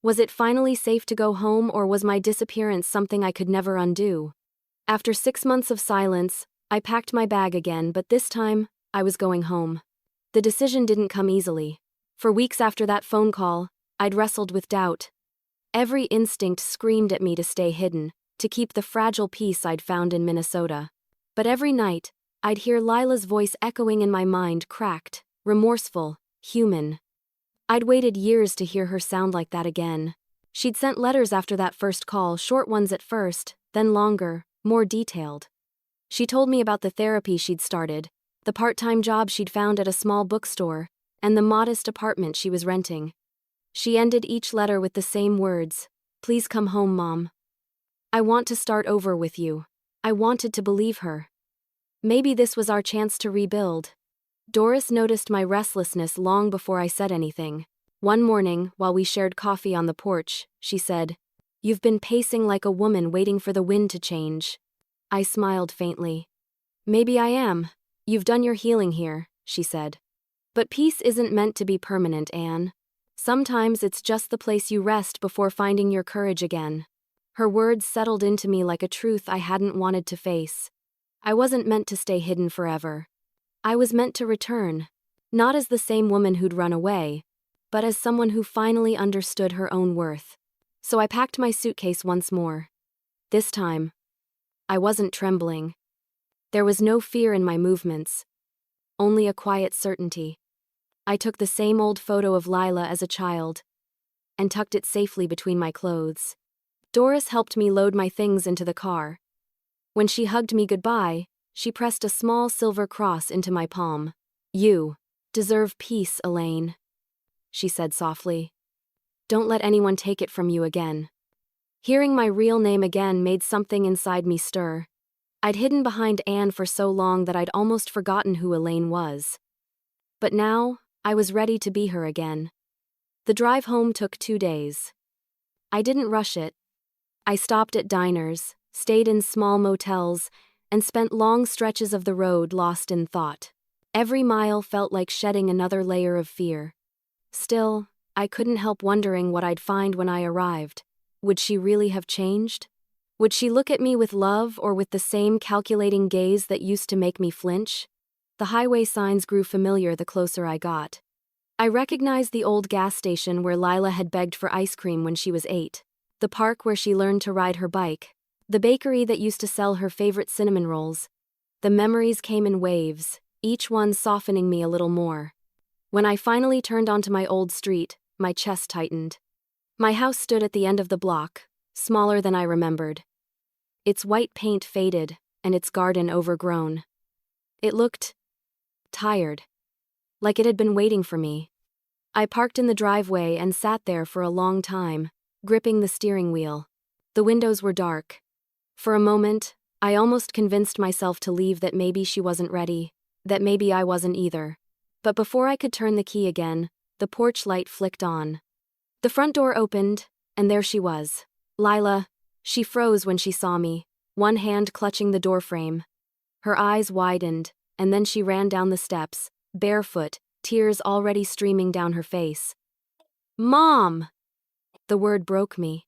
Was it finally safe to go home, or was my disappearance something I could never undo? After 6 months of silence, I packed my bag again, but this time, I was going home. The decision didn't come easily. For weeks after that phone call, I'd wrestled with doubt. Every instinct screamed at me to stay hidden, to keep the fragile peace I'd found in Minnesota. But every night, I'd hear Lila's voice echoing in my mind, cracked, remorseful, human. I'd waited years to hear her sound like that again. She'd sent letters after that first call, short ones at first, then longer, more detailed. She told me about the therapy she'd started, the part-time job she'd found at a small bookstore, and the modest apartment she was renting. She ended each letter with the same words: "Please come home, Mom. I want to start over with you." I wanted to believe her. Maybe this was our chance to rebuild. Doris noticed my restlessness long before I said anything. One morning, while we shared coffee on the porch, she said, "You've been pacing like a woman waiting for the wind to change." I smiled faintly. "Maybe I am. You've done your healing here," she said. "But peace isn't meant to be permanent, Anne. Sometimes it's just the place you rest before finding your courage again." Her words settled into me like a truth I hadn't wanted to face. I wasn't meant to stay hidden forever. I was meant to return, not as the same woman who'd run away, but as someone who finally understood her own worth. So I packed my suitcase once more. This time, I wasn't trembling. There was no fear in my movements, only a quiet certainty. I took the same old photo of Lila as a child and tucked it safely between my clothes. Doris helped me load my things into the car. When she hugged me goodbye, she pressed a small silver cross into my palm. "You deserve peace, Elaine," she said softly. "Don't let anyone take it from you again." Hearing my real name again made something inside me stir. I'd hidden behind Anne for so long that I'd almost forgotten who Elaine was. But now, I was ready to be her again. The drive home took 2 days. I didn't rush it. I stopped at diners, stayed in small motels, and spent long stretches of the road lost in thought. Every mile felt like shedding another layer of fear. Still, I couldn't help wondering what I'd find when I arrived. Would she really have changed? Would she look at me with love, or with the same calculating gaze that used to make me flinch? The highway signs grew familiar the closer I got. I recognized the old gas station where Lila had begged for ice cream when she was 8, the park where she learned to ride her bike, the bakery that used to sell her favorite cinnamon rolls. The memories came in waves, each one softening me a little more. When I finally turned onto my old street, my chest tightened. My house stood at the end of the block, smaller than I remembered. Its white paint faded, and its garden overgrown. It looked tired, like it had been waiting for me. I parked in the driveway and sat there for a long time, gripping the steering wheel. The windows were dark. For a moment, I almost convinced myself to leave, that maybe she wasn't ready, that maybe I wasn't either. But before I could turn the key again, the porch light flicked on. The front door opened, and there she was. Lila. She froze when she saw me, one hand clutching the doorframe. Her eyes widened, and then she ran down the steps, barefoot, tears already streaming down her face. "Mom!" The word broke me.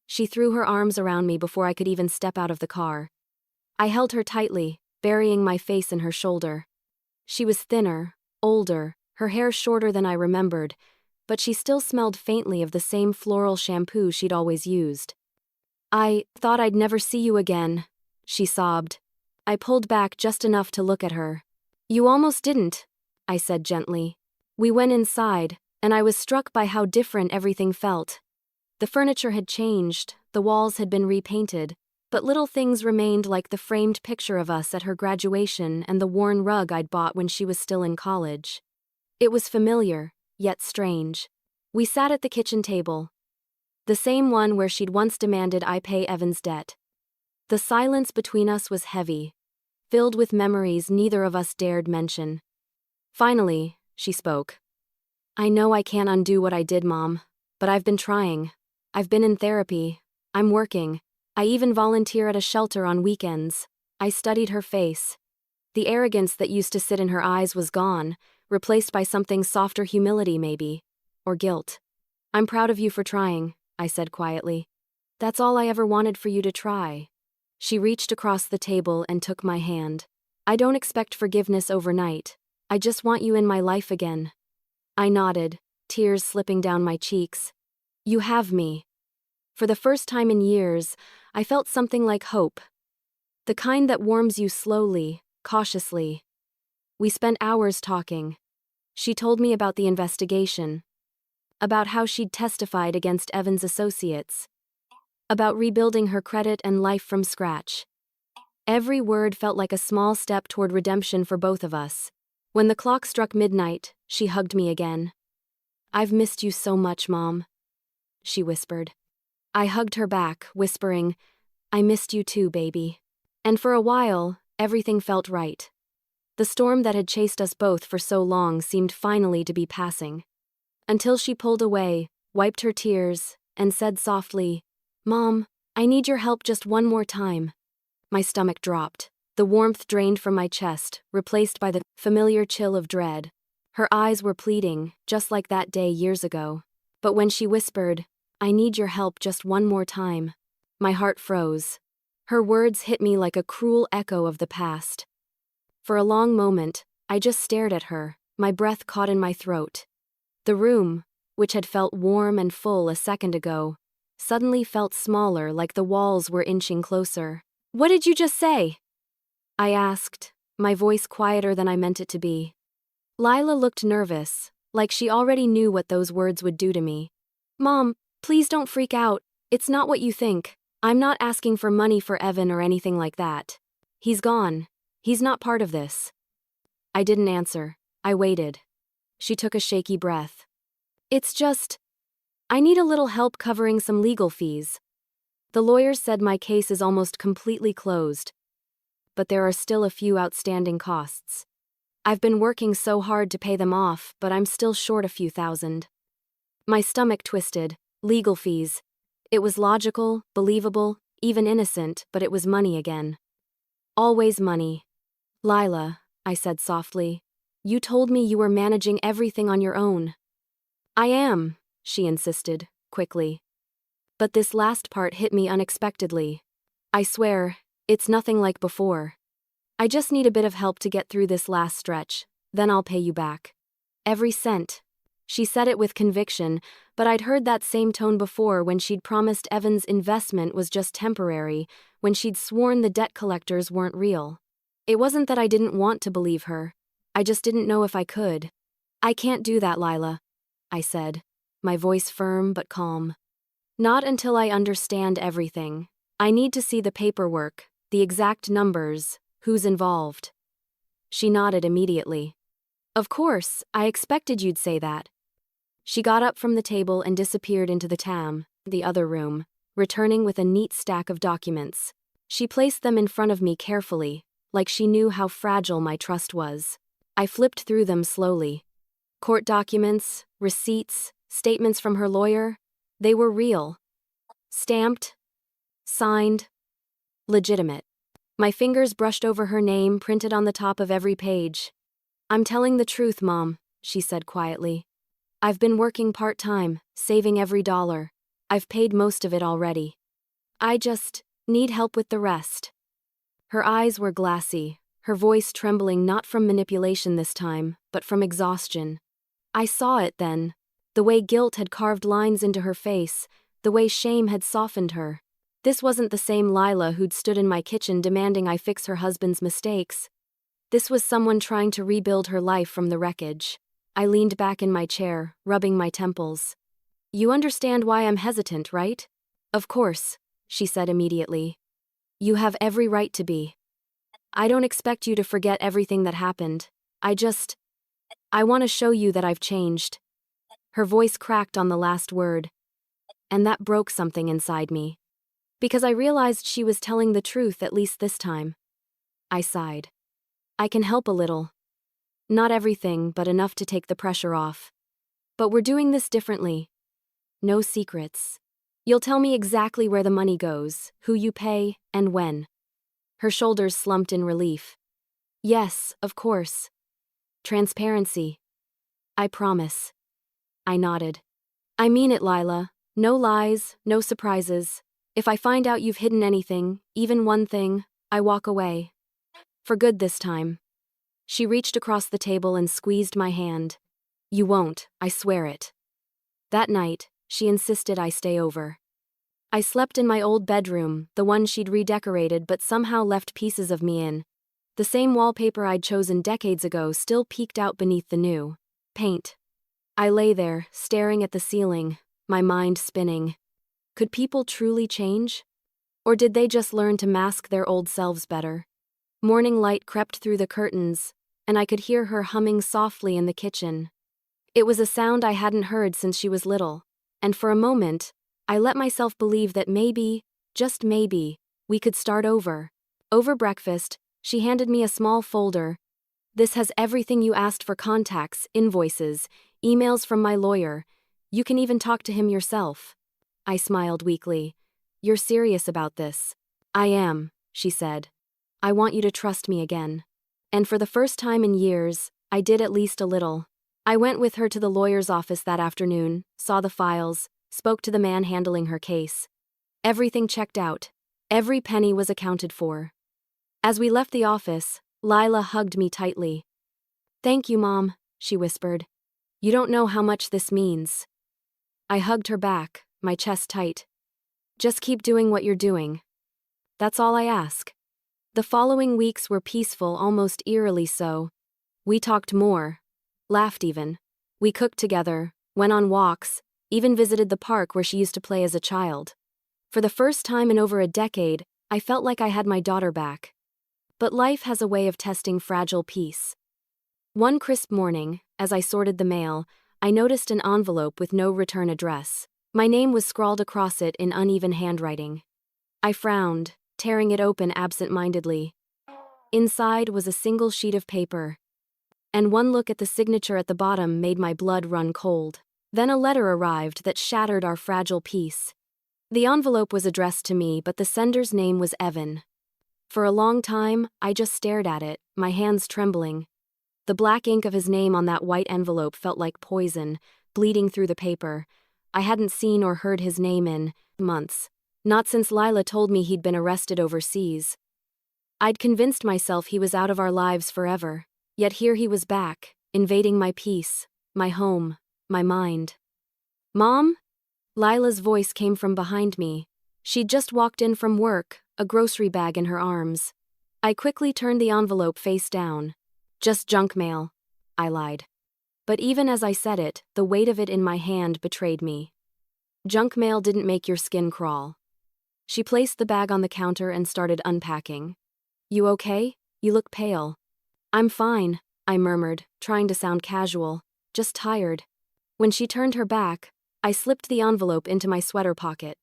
She threw her arms around me before I could even step out of the car. I held her tightly, burying my face in her shoulder. She was thinner, older, her hair shorter than I remembered, but she still smelled faintly of the same floral shampoo she'd always used. "I thought I'd never see you again," she sobbed. I pulled back just enough to look at her. "You almost didn't," I said gently. We went inside, and I was struck by how different everything felt. The furniture had changed, the walls had been repainted, but little things remained like the framed picture of us at her graduation and the worn rug I'd bought when she was still in college. It was familiar, yet strange. We sat at the kitchen table, the same one where she'd once demanded I pay Evan's debt. The silence between us was heavy, filled with memories neither of us dared mention. Finally, she spoke. "I know I can't undo what I did, Mom, but I've been trying. I've been in therapy. I'm working. I even volunteer at a shelter on weekends." I studied her face. The arrogance that used to sit in her eyes was gone, replaced by something softer, humility maybe, or guilt. "I'm proud of you for trying," I said quietly. "That's all I ever wanted for you to try." She reached across the table and took my hand. "I don't expect forgiveness overnight. I just want you in my life again." I nodded, tears slipping down my cheeks. "You have me." For the first time in years, I felt something like hope. The kind that warms you slowly, cautiously. We spent hours talking. She told me about the investigation, about how she'd testified against Evan's associates, about rebuilding her credit and life from scratch. Every word felt like a small step toward redemption for both of us. When the clock struck midnight, she hugged me again. "I've missed you so much, Mom," she whispered. I hugged her back, whispering, "I missed you too, baby." And for a while, everything felt right. The storm that had chased us both for so long seemed finally to be passing. Until she pulled away, wiped her tears, and said softly, "Mom, I need your help just one more time." My stomach dropped. The warmth drained from my chest, replaced by the familiar chill of dread. Her eyes were pleading, just like that day years ago. But when she whispered, "I need your help just one more time," my heart froze. Her words hit me like a cruel echo of the past. For a long moment, I just stared at her, my breath caught in my throat. The room, which had felt warm and full a second ago, suddenly felt smaller, like the walls were inching closer. "What did you just say?" I asked, my voice quieter than I meant it to be. Lila looked nervous, like she already knew what those words would do to me. "Mom, please don't freak out. It's not what you think. I'm not asking for money for Evan or anything like that. He's gone. He's not part of this." I didn't answer. I waited. She took a shaky breath. "It's just, I need a little help covering some legal fees. The lawyers said my case is almost completely closed, but there are still a few outstanding costs. I've been working so hard to pay them off, but I'm still short a few thousand." My stomach twisted. Legal fees. It was logical, believable, even innocent, but it was money again. Always money. "Lila," I said softly, "you told me you were managing everything on your own." "I am," she insisted, quickly. But this last part hit me unexpectedly. "I swear, it's nothing like before. I just need a bit of help to get through this last stretch, then I'll pay you back. Every cent." She said it with conviction, but I'd heard that same tone before when she'd promised Evan's investment was just temporary, when she'd sworn the debt collectors weren't real. It wasn't that I didn't want to believe her. I just didn't know if I could. "I can't do that, Lila," I said, my voice firm but calm. "Not until I understand everything. I need to see the paperwork, the exact numbers, who's involved." She nodded immediately. "Of course, I expected you'd say that." She got up from the table and disappeared into the other room, returning with a neat stack of documents. She placed them in front of me carefully, like she knew how fragile my trust was. I flipped through them slowly. Court documents, receipts, statements from her lawyer. They were real. Stamped. Signed. Legitimate. My fingers brushed over her name printed on the top of every page. "I'm telling the truth, Mom," she said quietly. "I've been working part-time, saving every dollar. I've paid most of it already. I just need help with the rest." Her eyes were glassy, her voice trembling not from manipulation this time, but from exhaustion. I saw it then. The way guilt had carved lines into her face, the way shame had softened her. This wasn't the same Lila who'd stood in my kitchen demanding I fix her husband's mistakes. This was someone trying to rebuild her life from the wreckage. I leaned back in my chair, rubbing my temples. "You understand why I'm hesitant, right?" "Of course," she said immediately. "You have every right to be. I don't expect you to forget everything that happened. I want to show you that I've changed." Her voice cracked on the last word. And that broke something inside me. Because I realized she was telling the truth at least this time. I sighed. "I can help a little. Not everything, but enough to take the pressure off. But we're doing this differently. No secrets. You'll tell me exactly where the money goes, who you pay, and when." Her shoulders slumped in relief. "Yes, of course. Transparency. I promise." I nodded. "I mean it, Lila. No lies, no surprises. If I find out you've hidden anything, even one thing, I walk away. For good this time." She reached across the table and squeezed my hand. "You won't, I swear it." That night, she insisted I stay over. I slept in my old bedroom, the one she'd redecorated but somehow left pieces of me in. The same wallpaper I'd chosen decades ago still peeked out beneath the new paint. I lay there, staring at the ceiling, my mind spinning. Could people truly change? Or did they just learn to mask their old selves better? Morning light crept through the curtains, and I could hear her humming softly in the kitchen. It was a sound I hadn't heard since she was little, and for a moment, I let myself believe that maybe, just maybe, we could start over. Over breakfast, she handed me a small folder. "This has everything you asked for: contacts, invoices, emails from my lawyer. You can even talk to him yourself." I smiled weakly. "You're serious about this?" "I am," she said. "I want you to trust me again." And for the first time in years, I did at least a little. I went with her to the lawyer's office that afternoon, saw the files, spoke to the man handling her case. Everything checked out. Every penny was accounted for. As we left the office, Lila hugged me tightly. "Thank you, Mom," she whispered. "You don't know how much this means." I hugged her back, my chest tight. "Just keep doing what you're doing. That's all I ask." The following weeks were peaceful, almost eerily so. We talked more, laughed even. We cooked together, went on walks, even visited the park where she used to play as a child. For the first time in over a decade, I felt like I had my daughter back. But life has a way of testing fragile peace. One crisp morning, as I sorted the mail, I noticed an envelope with no return address. My name was scrawled across it in uneven handwriting. I frowned, tearing it open absent-mindedly. Inside was a single sheet of paper, and one look at the signature at the bottom made my blood run cold. Then a letter arrived that shattered our fragile peace. The envelope was addressed to me, but the sender's name was Evan. For a long time, I just stared at it, my hands trembling. The black ink of his name on that white envelope felt like poison, bleeding through the paper. I hadn't seen or heard his name in months. Not since Lila told me he'd been arrested overseas. I'd convinced myself he was out of our lives forever. Yet here he was back, invading my peace, my home, my mind. "Mom?" Lila's voice came from behind me. She'd just walked in from work, a grocery bag in her arms. I quickly turned the envelope face down. "Just junk mail," I lied. But even as I said it, the weight of it in my hand betrayed me. "Junk mail didn't make your skin crawl." She placed the bag on the counter and started unpacking. "You okay? You look pale." "I'm fine," I murmured, trying to sound casual. "Just tired." When she turned her back, I slipped the envelope into my sweater pocket.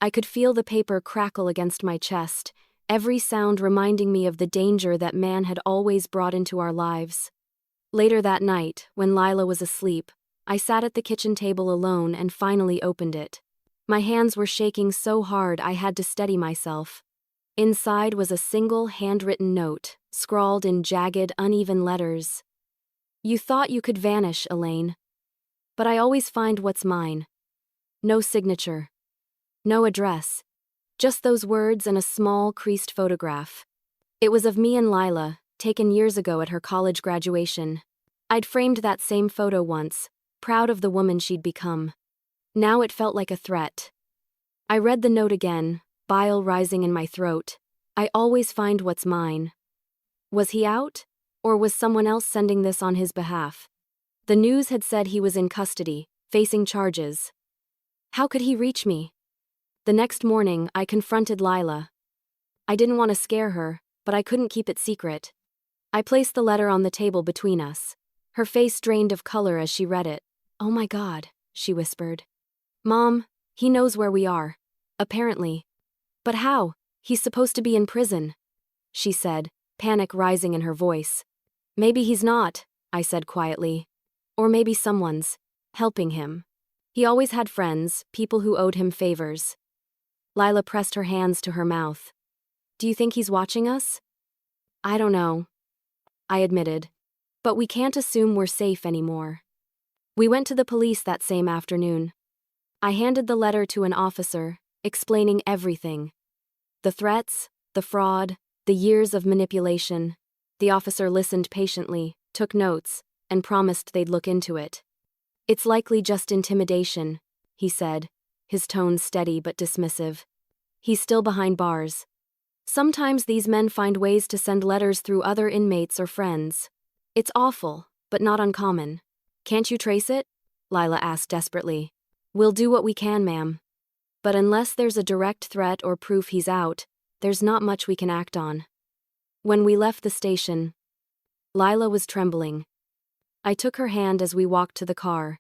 I could feel the paper crackle against my chest, every sound reminding me of the danger that man had always brought into our lives. Later that night, when Lila was asleep, I sat at the kitchen table alone and finally opened it. My hands were shaking so hard I had to steady myself. Inside was a single handwritten note, scrawled in jagged, uneven letters. You thought you could vanish, Elaine. But I always find what's mine. No signature. No address. Just those words and a small, creased photograph. It was of me and Lila, taken years ago at her college graduation. I'd framed that same photo once, proud of the woman she'd become. Now it felt like a threat. I read the note again, bile rising in my throat. I always find what's mine. Was he out? Or was someone else sending this on his behalf? The news had said he was in custody, facing charges. How could he reach me? The next morning, I confronted Lila. I didn't want to scare her, but I couldn't keep it secret. I placed the letter on the table between us. Her face drained of color as she read it. Oh my God, she whispered. Mom, he knows where we are. Apparently. But how? He's supposed to be in prison, she said, panic rising in her voice. Maybe he's not, I said quietly. Or maybe someone's helping him. He always had friends, people who owed him favors. Lila pressed her hands to her mouth. Do you think he's watching us? I don't know, I admitted. But we can't assume we're safe anymore. We went to the police that same afternoon. I handed the letter to an officer, explaining everything. The threats, the fraud, the years of manipulation. The officer listened patiently, took notes, and promised they'd look into it. It's likely just intimidation, he said, his tone steady but dismissive. He's still behind bars. Sometimes these men find ways to send letters through other inmates or friends. It's awful, but not uncommon. Can't you trace it? Lila asked desperately. We'll do what we can, ma'am. But unless there's a direct threat or proof he's out, there's not much we can act on. When we left the station, Lila was trembling. I took her hand as we walked to the car.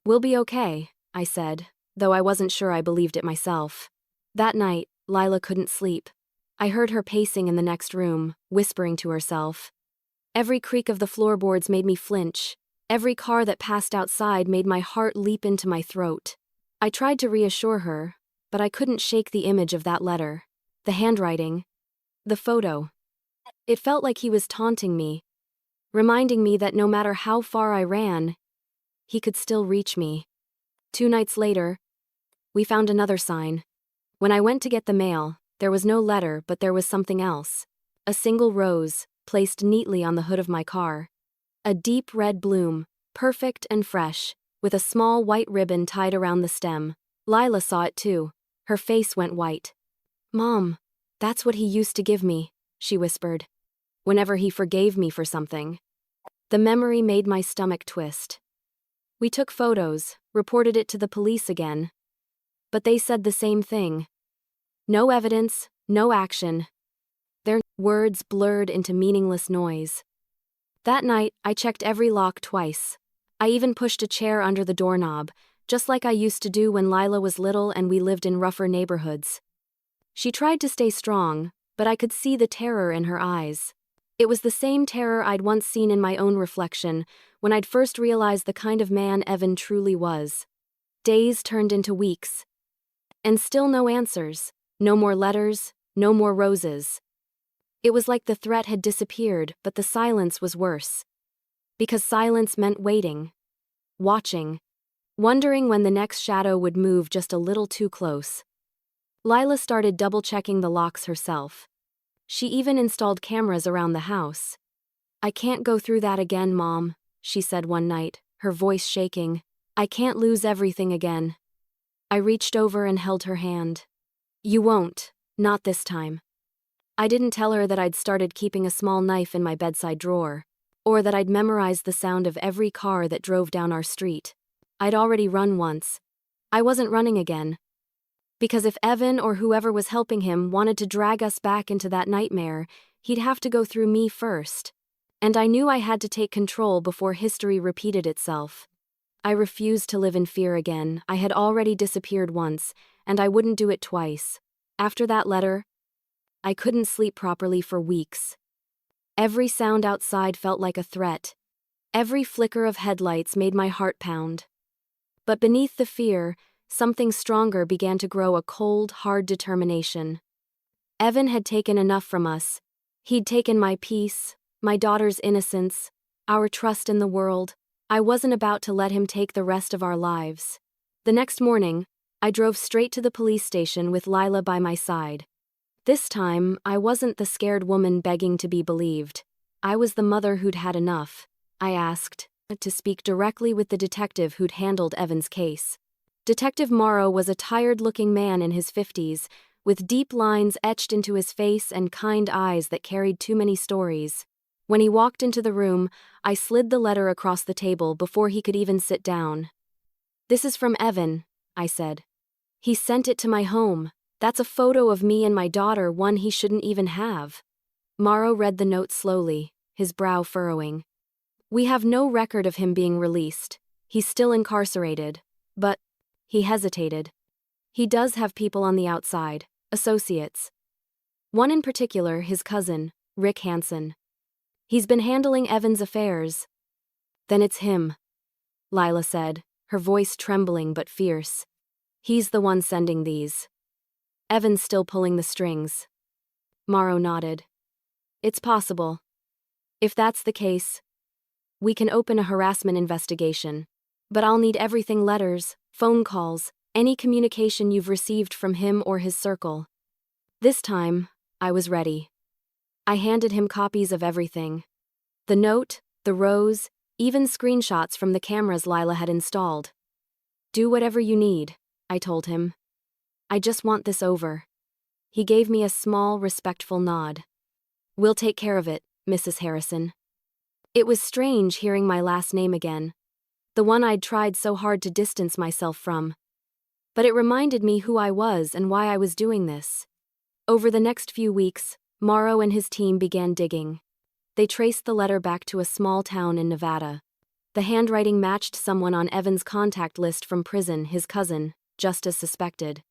We'll be okay, I said, though I wasn't sure I believed it myself. That night, Lila couldn't sleep. I heard her pacing in the next room, whispering to herself. Every creak of the floorboards made me flinch. Every car that passed outside made my heart leap into my throat. I tried to reassure her, but I couldn't shake the image of that letter. The handwriting. The photo. It felt like he was taunting me, reminding me that no matter how far I ran, he could still reach me. 2 nights later, we found another sign. When I went to get the mail, there was no letter, but there was something else. A single rose, placed neatly on the hood of my car. A deep red bloom, perfect and fresh, with a small white ribbon tied around the stem. Lila saw it too. Her face went white. Mom, that's what he used to give me, she whispered. Whenever he forgave me for something. The memory made my stomach twist. We took photos, reported it to the police again. But they said the same thing. No evidence, no action. Their words blurred into meaningless noise. That night, I checked every lock twice. I even pushed a chair under the doorknob, just like I used to do when Lila was little and we lived in rougher neighborhoods. She tried to stay strong, but I could see the terror in her eyes. It was the same terror I'd once seen in my own reflection, when I'd first realized the kind of man Evan truly was. Days turned into weeks. And still no answers, no more letters, no more roses. It was like the threat had disappeared, but the silence was worse. Because silence meant waiting. Watching. Wondering when the next shadow would move just a little too close. Lila started double-checking the locks herself. She even installed cameras around the house. I can't go through that again, Mom, she said one night, her voice shaking. I can't lose everything again. I reached over and held her hand. You won't, not this time. I didn't tell her that I'd started keeping a small knife in my bedside drawer, or that I'd memorized the sound of every car that drove down our street. I'd already run once. I wasn't running again. Because if Evan or whoever was helping him wanted to drag us back into that nightmare, he'd have to go through me first. And I knew I had to take control before history repeated itself. I refused to live in fear again. I had already disappeared once, and I wouldn't do it twice. After that letter, I couldn't sleep properly for weeks. Every sound outside felt like a threat. Every flicker of headlights made my heart pound. But beneath the fear, something stronger began to grow, a cold, hard determination. Evan had taken enough from us. He'd taken my peace, my daughter's innocence, our trust in the world. I wasn't about to let him take the rest of our lives. The next morning, I drove straight to the police station with Lila by my side. This time, I wasn't the scared woman begging to be believed. I was the mother who'd had enough. I asked to speak directly with the detective who'd handled Evan's case. Detective Morrow was a tired-looking man in his 50s, with deep lines etched into his face and kind eyes that carried too many stories. When he walked into the room, I slid the letter across the table before he could even sit down. "This is from Evan," I said. "He sent it to my home. That's a photo of me and my daughter, one he shouldn't even have." Morrow read the note slowly, his brow furrowing. "We have no record of him being released. He's still incarcerated. But," he hesitated, "he does have people on the outside, associates. One in particular, his cousin, Rick Hansen. He's been handling Evan's affairs." "Then it's him," Lila said, her voice trembling but fierce. "He's the one sending these. Evan's still pulling the strings." Morrow nodded. "It's possible. If that's the case, we can open a harassment investigation. But I'll need everything: letters, phone calls, any communication you've received from him or his circle." This time, I was ready. I handed him copies of everything. The note, the rose, even screenshots from the cameras Lila had installed. "Do whatever you need," I told him. "I just want this over." He gave me a small, respectful nod. "We'll take care of it, Mrs. Harrison." It was strange hearing my last name again, the one I'd tried so hard to distance myself from. But it reminded me who I was and why I was doing this. Over the next few weeks, Morrow and his team began digging. They traced the letter back to a small town in Nevada. The handwriting matched someone on Evan's contact list from prison, his cousin, just as suspected.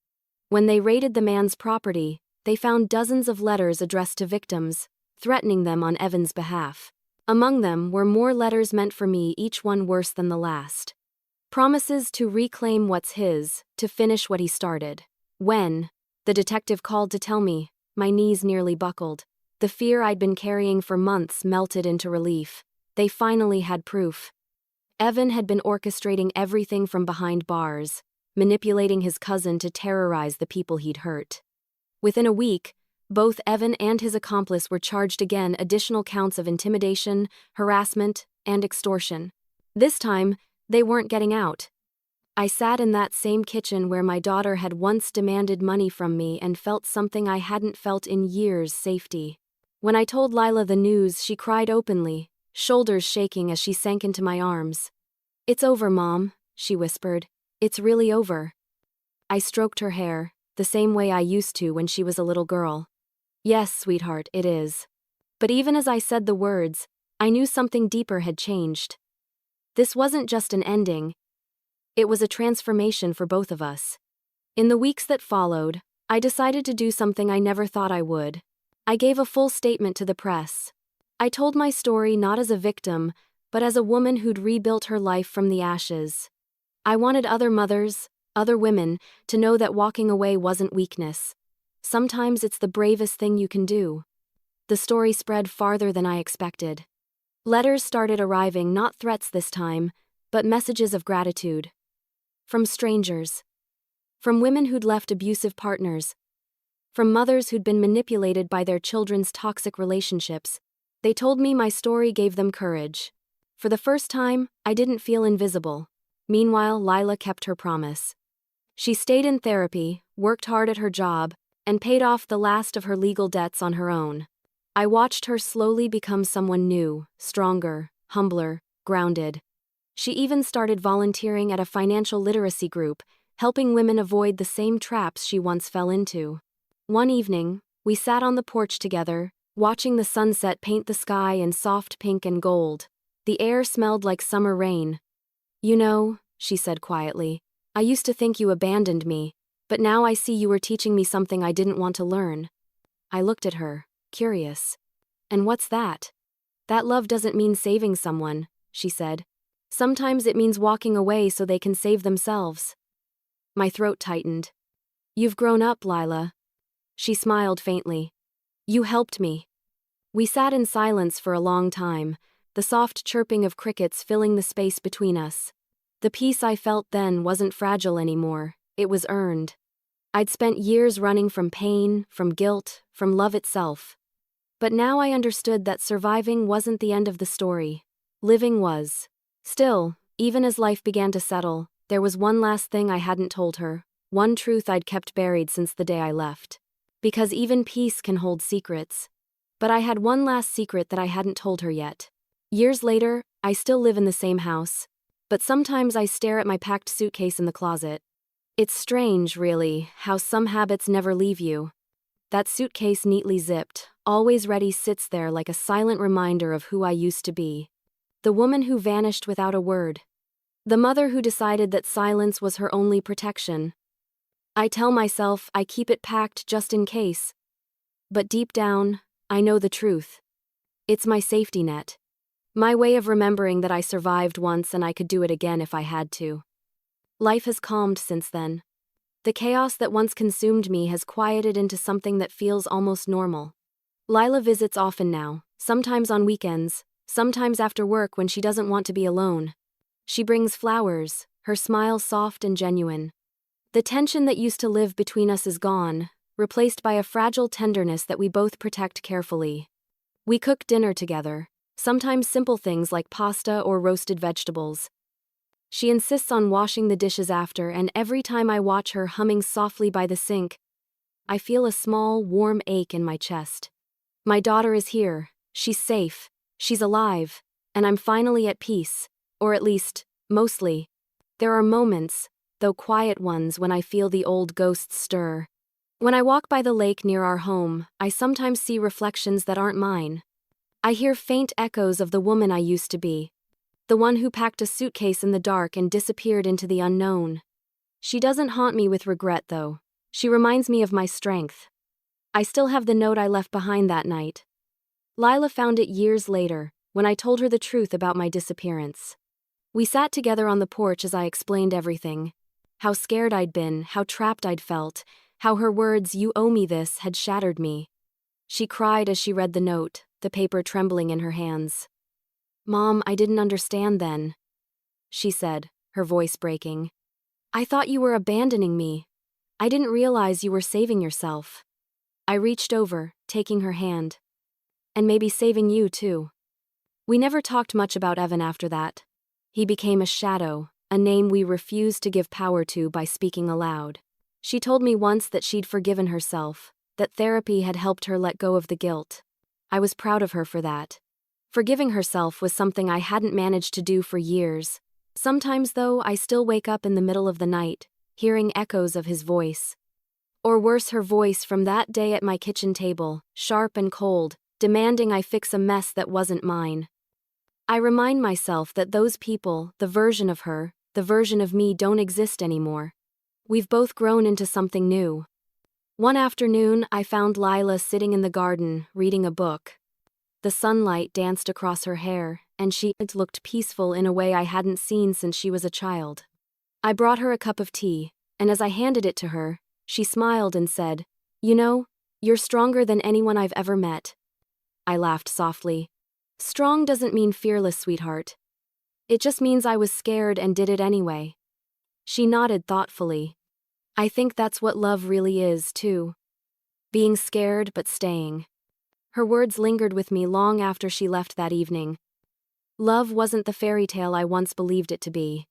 When they raided the man's property, they found dozens of letters addressed to victims, threatening them on Evan's behalf. Among them were more letters meant for me, each one worse than the last. Promises to reclaim what's his, to finish what he started. When the detective called to tell me, my knees nearly buckled. The fear I'd been carrying for months melted into relief. They finally had proof. Evan had been orchestrating everything from behind bars, manipulating his cousin to terrorize the people he'd hurt. Within a week, both Evan and his accomplice were charged again, additional counts of intimidation, harassment, and extortion. This time, they weren't getting out. I sat in that same kitchen where my daughter had once demanded money from me and felt something I hadn't felt in years: safety. When I told Lila the news, she cried openly, shoulders shaking as she sank into my arms. "It's over, Mom," she whispered. "It's really over." I stroked her hair, the same way I used to when she was a little girl. "Yes, sweetheart, it is." But even as I said the words, I knew something deeper had changed. This wasn't just an ending. It was a transformation for both of us. In the weeks that followed, I decided to do something I never thought I would. I gave a full statement to the press. I told my story not as a victim, but as a woman who'd rebuilt her life from the ashes. I wanted other mothers, other women, to know that walking away wasn't weakness. Sometimes it's the bravest thing you can do. The story spread farther than I expected. Letters started arriving, not threats this time, but messages of gratitude. From strangers. From women who'd left abusive partners. From mothers who'd been manipulated by their children's toxic relationships. They told me my story gave them courage. For the first time, I didn't feel invisible. Meanwhile, Lila kept her promise. She stayed in therapy, worked hard at her job, and paid off the last of her legal debts on her own. I watched her slowly become someone new, stronger, humbler, grounded. She even started volunteering at a financial literacy group, helping women avoid the same traps she once fell into. One evening, we sat on the porch together, watching the sunset paint the sky in soft pink and gold. The air smelled like summer rain. "You know," she said quietly, "I used to think you abandoned me, but now I see you were teaching me something I didn't want to learn." I looked at her, curious. "And what's that?" "That love doesn't mean saving someone. she said. Sometimes it means walking away so they can save themselves. My throat tightened. You've grown up, Lila. She smiled faintly. You helped me. We sat in silence for a long time, the soft chirping of crickets filling the space between us. The peace I felt then wasn't fragile anymore, it was earned. I'd spent years running from pain, from guilt, from love itself. But now I understood that surviving wasn't the end of the story. Living was. Still, even as life began to settle, there was one last thing I hadn't told her, one truth I'd kept buried since the day I left. Because even peace can hold secrets. But I had one last secret that I hadn't told her yet. Years later, I still live in the same house, but sometimes I stare at my packed suitcase in the closet. It's strange, really, how some habits never leave you. That suitcase neatly zipped, always ready, sits there like a silent reminder of who I used to be. The woman who vanished without a word. The mother who decided that silence was her only protection. I tell myself I keep it packed just in case. But deep down, I know the truth. It's my safety net. My way of remembering that I survived once and I could do it again if I had to. Life has calmed since then. The chaos that once consumed me has quieted into something that feels almost normal. Lila visits often now, sometimes on weekends, sometimes after work when she doesn't want to be alone. She brings flowers, her smile soft and genuine. The tension that used to live between us is gone, replaced by a fragile tenderness that we both protect carefully. We cook dinner together, sometimes simple things like pasta or roasted vegetables. She insists on washing the dishes after, and every time I watch her humming softly by the sink, I feel a small, warm ache in my chest. My daughter is here, she's safe, she's alive, and I'm finally at peace, or at least, mostly. There are moments, though quiet ones, when I feel the old ghosts stir. When I walk by the lake near our home, I sometimes see reflections that aren't mine. I hear faint echoes of the woman I used to be. The one who packed a suitcase in the dark and disappeared into the unknown. She doesn't haunt me with regret, though. She reminds me of my strength. I still have the note I left behind that night. Lila found it years later, when I told her the truth about my disappearance. We sat together on the porch as I explained everything. How scared I'd been, how trapped I'd felt, how her words, "You owe me this," had shattered me. She cried as she read the note, the paper trembling in her hands. "Mom, I didn't understand then," she said, her voice breaking. "I thought you were abandoning me. I didn't realize you were saving yourself." I reached over, taking her hand. "And maybe saving you too." We never talked much about Evan after that. He became a shadow, a name we refused to give power to by speaking aloud. She told me once that she'd forgiven herself, that therapy had helped her let go of the guilt. I was proud of her for that. Forgiving herself was something I hadn't managed to do for years. Sometimes, though, I still wake up in the middle of the night, hearing echoes of his voice. Or worse, her voice from that day at my kitchen table, sharp and cold, demanding I fix a mess that wasn't mine. I remind myself that those people, the version of her, the version of me, don't exist anymore. We've both grown into something new. One afternoon, I found Lila sitting in the garden, reading a book. The sunlight danced across her hair, and she looked peaceful in a way I hadn't seen since she was a child. I brought her a cup of tea, and as I handed it to her, she smiled and said, "You know, you're stronger than anyone I've ever met." I laughed softly. "Strong doesn't mean fearless, sweetheart. It just means I was scared and did it anyway." She nodded thoughtfully. "I think that's what love really is, too. Being scared but staying." Her words lingered with me long after she left that evening. Love wasn't the fairy tale I once believed it to be.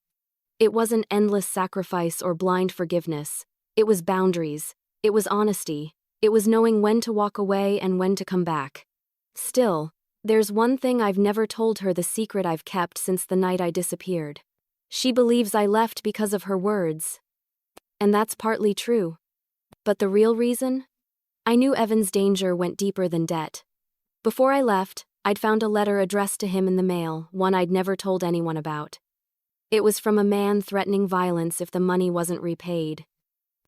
It wasn't endless sacrifice or blind forgiveness. It was boundaries. It was honesty. It was knowing when to walk away and when to come back. Still, there's one thing I've never told her, the secret I've kept since the night I disappeared. She believes I left because of her words. And that's partly true. But the real reason? I knew Evan's danger went deeper than debt. Before I left, I'd found a letter addressed to him in the mail, one I'd never told anyone about. It was from a man threatening violence if the money wasn't repaid.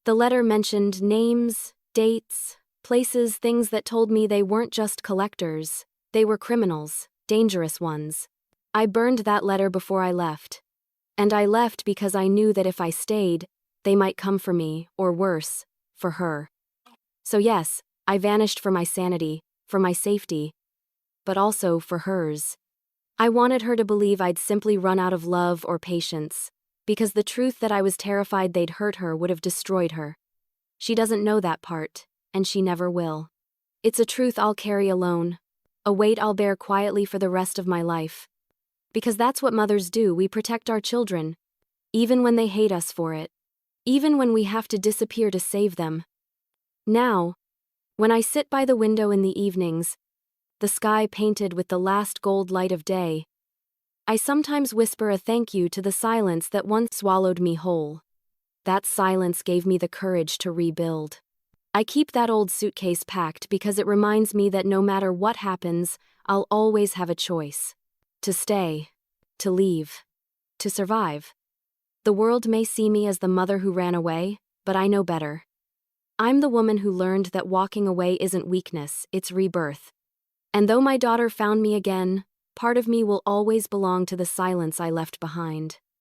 The letter mentioned names, dates, places, things that told me they weren't just collectors, they were criminals, dangerous ones. I burned that letter before I left. And I left because I knew that if I stayed, they might come for me, or worse, for her. So yes, I vanished for my sanity, for my safety, but also for hers. I wanted her to believe I'd simply run out of love or patience, because the truth that I was terrified they'd hurt her would have destroyed her. She doesn't know that part, and she never will. It's a truth I'll carry alone, a weight I'll bear quietly for the rest of my life. Because that's what mothers do, we protect our children, even when they hate us for it, even when we have to disappear to save them. Now, when I sit by the window in the evenings, the sky painted with the last gold light of day, I sometimes whisper a thank you to the silence that once swallowed me whole. That silence gave me the courage to rebuild. I keep that old suitcase packed because it reminds me that no matter what happens, I'll always have a choice. To stay, to leave, to survive. The world may see me as the mother who ran away, but I know better. I'm the woman who learned that walking away isn't weakness, it's rebirth. And though my daughter found me again, part of me will always belong to the silence I left behind.